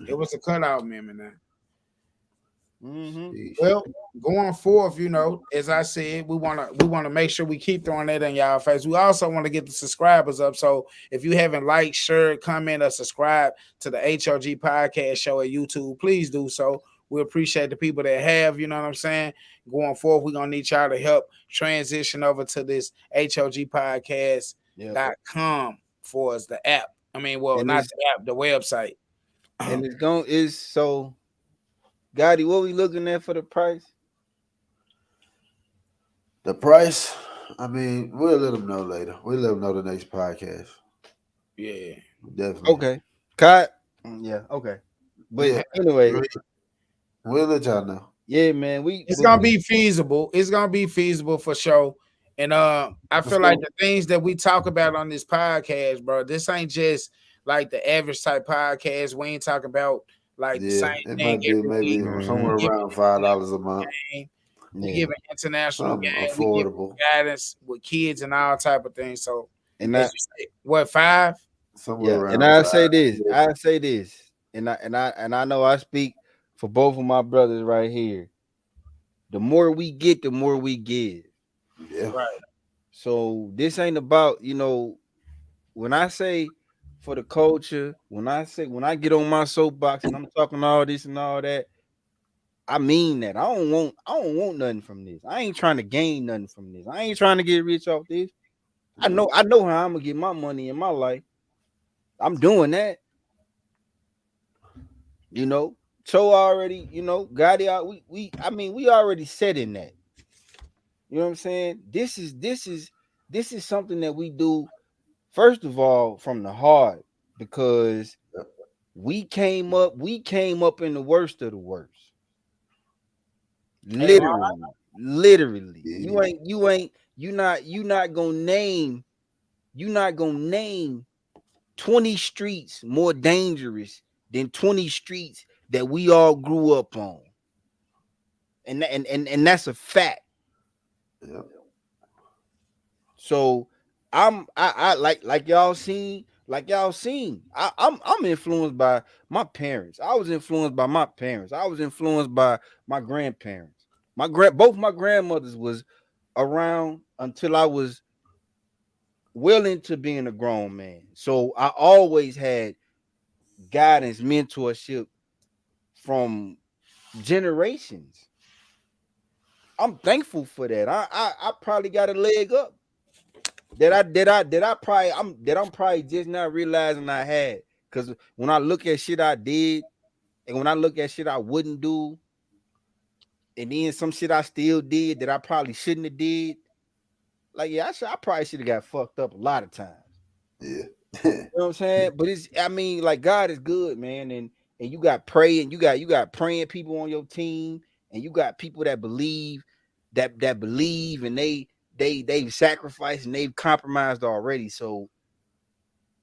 It was a cutout meme now. Mm-hmm. Well, going forth, as I said, we wanna make sure we keep throwing that in y'all face. We also want to get the subscribers up. So if you haven't liked, shared, comment, or subscribe to the H.O.G podcast show at YouTube, please do so. We appreciate the people that have, you know what I'm saying? Going forward, we're gonna need y'all to help transition over to this HOG podcast.com for us, the app. I mean, well, And not it's the app, the website. and it's going is so Gotti, what we looking at for the price? The price, I mean, we'll let them know later. We'll let them know the next podcast. Yeah. Definitely. Okay. Cut. Yeah, okay. But Yeah. anyway, We'll let y'all know. yeah, man. It's gonna be feasible. It's gonna be feasible for sure. And I feel like the things that we talk about on this podcast, bro, this ain't just like the average type podcast. We ain't talking about like the Yeah, same it thing might be every maybe week. somewhere We give around $5 a month. game. We Yeah. give an international Something game. We give affordable. guidance with kids and all type of things. So And as you say, what 5? Somewhere and around I five. say this, and I know I speak for both of my brothers right here. The more we get, the more we give. Yeah. Right. So this ain't about, when I say for the culture, when I get on my soapbox and I'm talking all this and all that, I mean that. I don't want nothing from this. I ain't trying to gain nothing from this. I ain't trying to get rich off this. I know how I'm gonna get my money in my life. I'm doing that. So already, got it out. We already set in that. You know what I'm saying? This is something that we do first of all from the heart because we came up in the worst of the worst. Literally. Yeah. You not gonna name 20 streets more dangerous than 20 streets that we all grew up on. And that's a fact. Yep. So I like y'all seen. I'm influenced by my parents. I was influenced by my parents. I was influenced by my grandparents. Both my grandmothers was around until I was well into being a grown man. So I always had guidance, mentorship from generations. I'm thankful for that. I probably got a leg up that I'm probably just not realizing I had. Because when I look at shit I did, and when I look at shit I wouldn't do, and then some shit I still did that I probably shouldn't have did, like I probably should have got fucked up a lot of times. Yeah. You know what I'm saying? But like God is good, man, and you got praying, you got praying people on your team, and you got people that believe that believe, and they've sacrificed and they've compromised already. So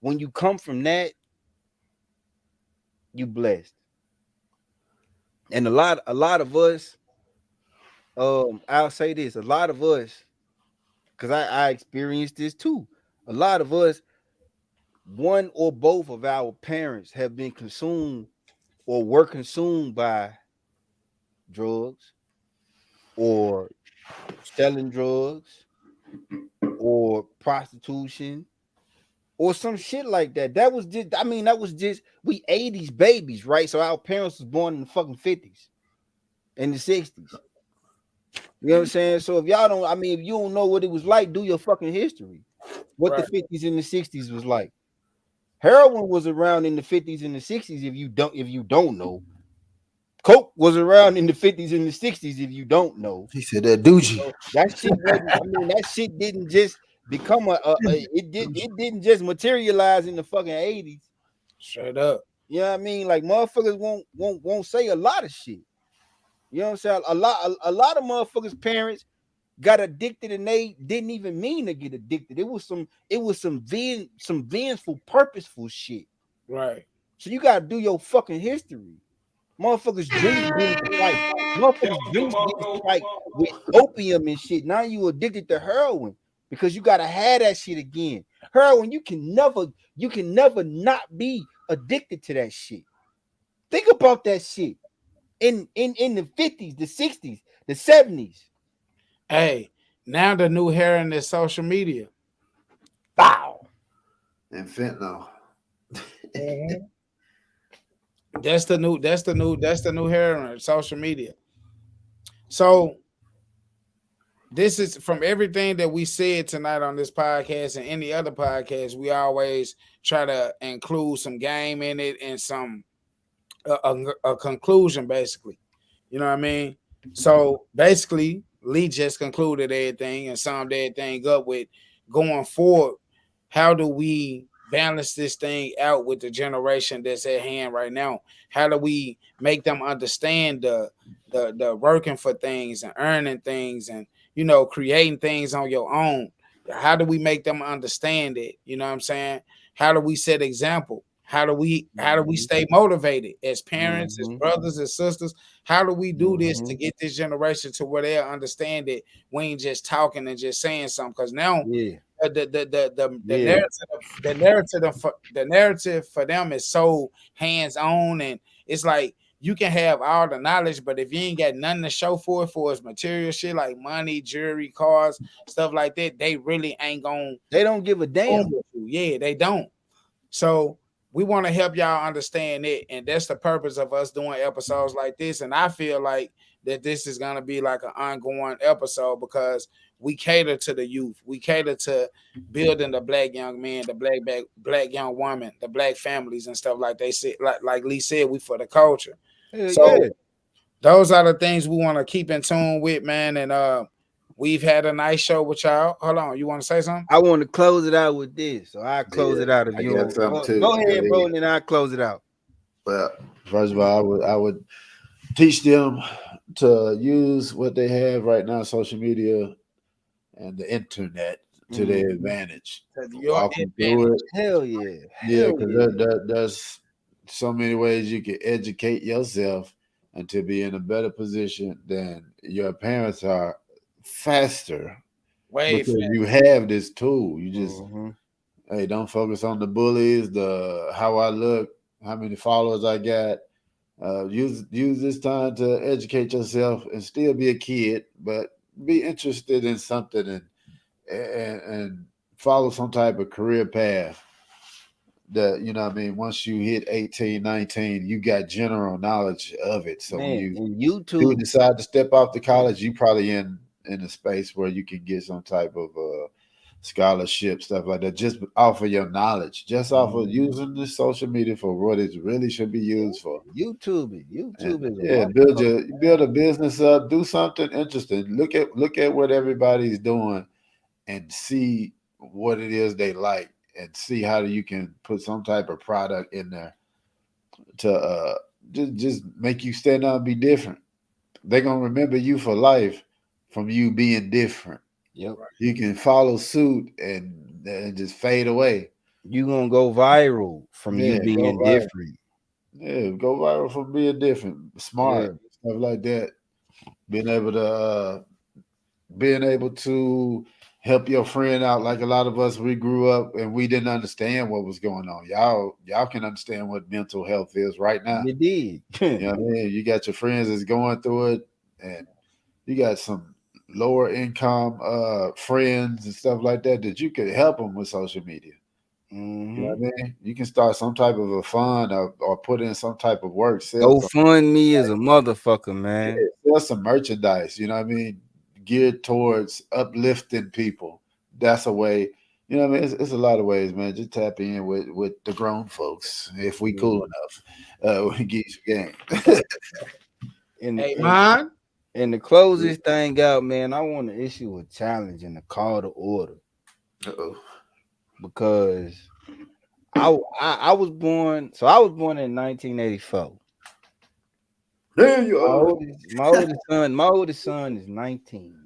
when you come from that, you blessed. And a lot of us, I'll say this, a lot of us, because I experienced this too. A lot of us, one or both of our parents have been consumed or were consumed by drugs or selling drugs or prostitution or some shit like that. That was just we 80s babies, right? So our parents was born in the fucking 50s and the 60s. You know what I'm saying? So if y'all don't, if you don't know what it was like, do your fucking history. What the Right. 50s and the 60s was like. Heroin was around in the 50s and the 60s. If you don't know, Coke was around in the 50s and the 60s. If you don't know, He said that doogie. that shit wasn't. I mean, that shit didn't just become it didn't just materialize in the fucking 80s. Straight up. You know what I mean? Like motherfuckers won't say a lot of shit. You know what I'm saying? A lot of motherfuckers' parents got addicted and they didn't even mean to get addicted. Some vengeful, purposeful shit. Right. So you gotta do your fucking history. Motherfuckers dreams getting spiked. Motherfuckers dreams getting spiked with opium and shit. Now you addicted to heroin because you gotta have that shit again. Heroin, you can never not be addicted to that shit. Think about that shit. In the 50s, the 60s, the 70s. Hey, now the new heroin is social media. Wow. And fentanyl. Mhm. That's the new heroin, social media. So this is from everything that we said tonight on this podcast and any other podcast, we always try to include some game in it and some a conclusion basically. You know what I mean? So basically, Lee just concluded everything and summed everything up with going forward. How do we balance this thing out with the generation that's at hand right now? How do we make them understand the working for things and earning things and creating things on your own? How do we make them understand it? You know what I'm saying? How do we set example? How do we stay motivated as parents, as Mm-hmm. brothers, as sisters? How do we do this Mm-hmm. to get this generation to where they understand it? We ain't just talking and just saying something. Because now Yeah. the Yeah. narrative for them is so hands on, and it's like you can have all the knowledge, but if you ain't got nothing to show for it for its material shit like money, jewelry, cars, stuff like that, they really ain't gonna They don't give a boom damn. with you. Yeah, they don't. So we want to help y'all understand it, and that's the purpose of us doing episodes like this. And I feel like that this is gonna be like an ongoing episode because we cater to the youth, we cater to building the black young man, the black young woman, the black families and stuff like they said. Like Lee said, we for the culture. Hell So yeah. those are the things we want to keep in tune with, man. And we've had a nice show with y'all. Hold on, you want to say something? I want to close it out with this. So I close Yeah, it out if I you got don't. something too. Go ahead, bro, and then I close it out. Well, first of all, I would teach them to use what they have right now, social media and the internet, to their Mhm. advantage. To your Walk them through advantage. it. Hell yeah. Yeah, Hell because yeah. there's so many ways you can educate yourself and to be in a better position than your parents are faster Way because fast. you have this tool. You just, Mm-hmm. hey, don't focus on the bullies, the how I look, how many followers I got. Use this time to educate yourself and still be a kid, but be interested in something and follow some type of career path that, you know what I mean, once you hit 18, 19, you got general knowledge of it. So when Man, you and do YouTube. decide to step off to college, you probably in a space where you can get some type of scholarship, stuff like that, just off of your knowledge, just off of Mhm. using the social media for what it really should be used for. YouTube. And YouTube is a yeah, motherfucker. build a business up, do something interesting. Look at what everybody's doing and see what it is they like and see how you can put some type of product in there to just make you stand out and be different. They're gonna remember you for life from you being different. Yep. You can follow suit and just fade away. You gonna go viral from Yeah, you go being viral. different. Yeah, go viral from being different, Yeah. smart, stuff like that. Being able to help your friend out, like a lot of us, we grew up and we didn't understand what was going on. Y'all can understand what mental health is right now. You did. You know what I mean? You got your friends that's going through it, and you got some lower income friends and stuff like that you could help them with social media. You know Mm-hmm. what I mean? You can start some type of a fund or put in some type of work, GoFundMe is a motherfucker, man. sell some merchandise, you know what I mean? Geared towards uplifting people. That's a way, you know what I mean? It's a lot of ways, man. Just tap in with the grown folks if we cool enough. We can get you some game. And, Hey, and man. and to close this thing out, man, I want to issue a challenge and a call to order Uh-oh. because I was born. So I was born in 1984. There you My are. oldest son is 19,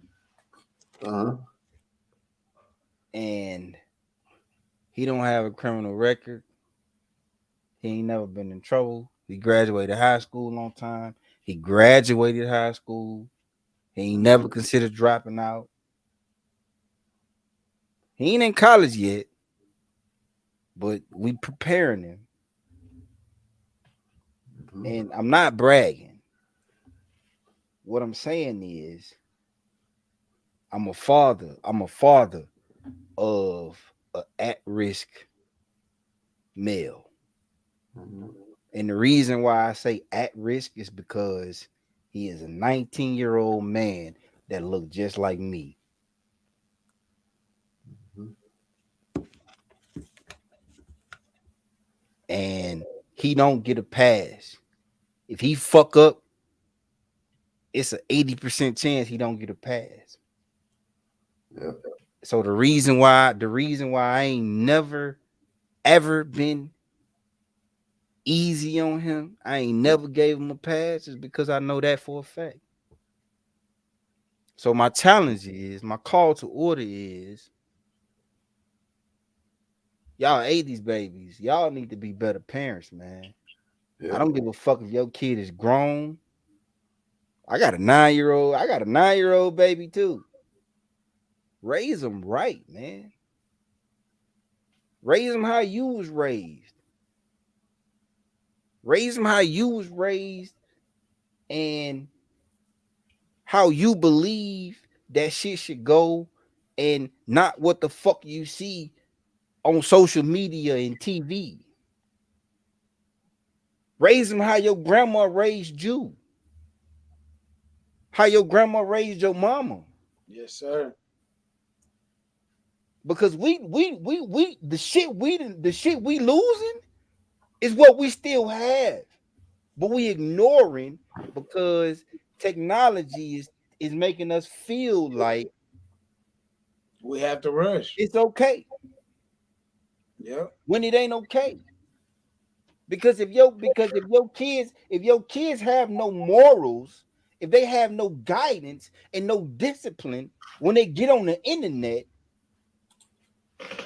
Uh-huh. and he don't have a criminal record. He ain't never been in trouble. He graduated high school on time. He graduated high school. He ain't never considered dropping out. He ain't in college yet, but we preparing him. And I'm not bragging. What I'm saying is, I'm a father. I'm a father of an at-risk male. And the reason why I say at risk is because he is a 19-year-old man that look just like me. And he don't get a pass. If he fuck up, it's an 80% chance he don't get a pass. Yep. So the reason why I ain't never ever been easy on him, I ain't never gave him a pass, is because I know that for a fact. So my challenge is, my call to order is, y'all 80s babies, y'all need to be better parents, man. Yep. I don't give a fuck if your kid is grown. I got a 9-year-old baby too. Raise them right, man. Raise them how you was raised. Raise them how you was raised and how you believe that shit should go, and not what the fuck you see on social media and TV. Raise them how your grandma raised you. How your grandma raised your mama. Yes, sir. Because the shit we losing is what we still have, but we ignoring because technology is making us feel like We have to rush. it's okay Yep. when it ain't okay. Because if your kids have no morals, if they have no guidance and no discipline when they get on the internet,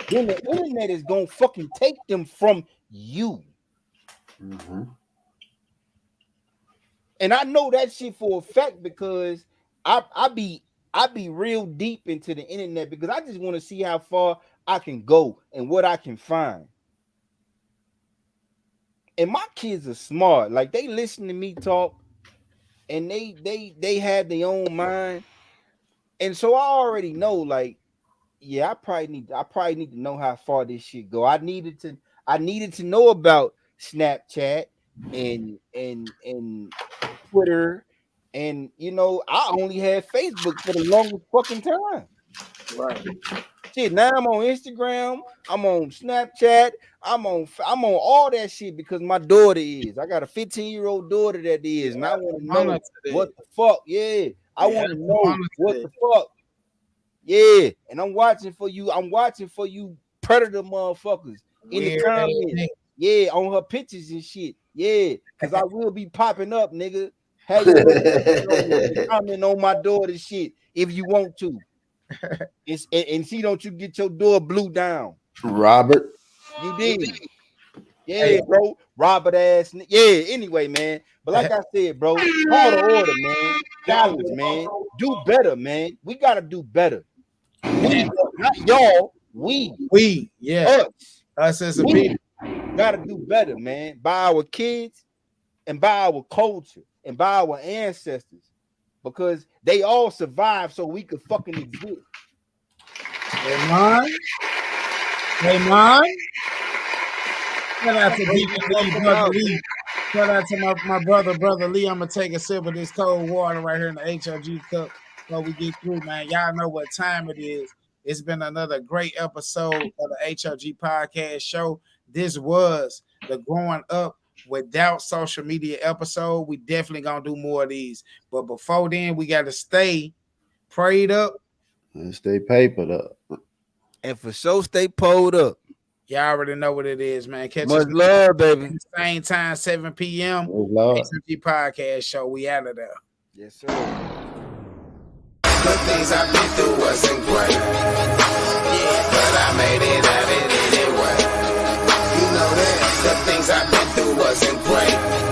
then the internet is gonna fucking take them from you. And I know that shit for a fact because I be real deep into the internet because I just want to see how far I can go and what I can find. And my kids are smart. Like, they listen to me talk and they have their own mind. And so I already know, like, yeah, I probably need to know how far this shit go. I needed to know about Snapchat and Twitter, and I only had Facebook for the longest fucking time. Right. Shit, now I'm on Instagram, I'm on Snapchat, I'm on all that shit because my daughter is. I got a 15-year-old daughter that is, and I want to know what the fuck. Yeah, I want to know what the fuck. Yeah, and I'm watching for you. I'm watching for you predator motherfuckers in the comments. Yeah, on her pictures and shit. Yeah, because I will be popping up, nigga. Have your comment on my daughter's shit if you want to. And see, don't you get your door blew down. Robert. You did. Yeah, bro. Robert ass. Yeah, anyway, man. But like I said, bro, call to order, man. Challenge, man. Do better, man. We got to do better. We, not y'all, We, yeah. us as a people gotta do better, man, by our kids and by our culture and by our ancestors, because they all survived so we could fucking exist. Hey, man. Shout out to Lee, brother Lee. Shout out to my brother Lee. I'm gonna take a sip of this cold water right here in the H.O.G cup before we get through, man. Y'all know what time it is. It's been another great episode of the H.O.G podcast show. This was the Growing Up without social media episode. We definitely gonna do more of these. But before then, we gotta stay prayed up and stay papered up. And for sure, stay pulled up. Y'all already know what it is, man. Catch Much us love, baby. same time, 7 p.m. Lord. H.O.G podcast show. We out of there. Yes, sir. The things I've been through wasn't great. Yeah, but I made it out of it anyway. You know that. The things I've been through wasn't great.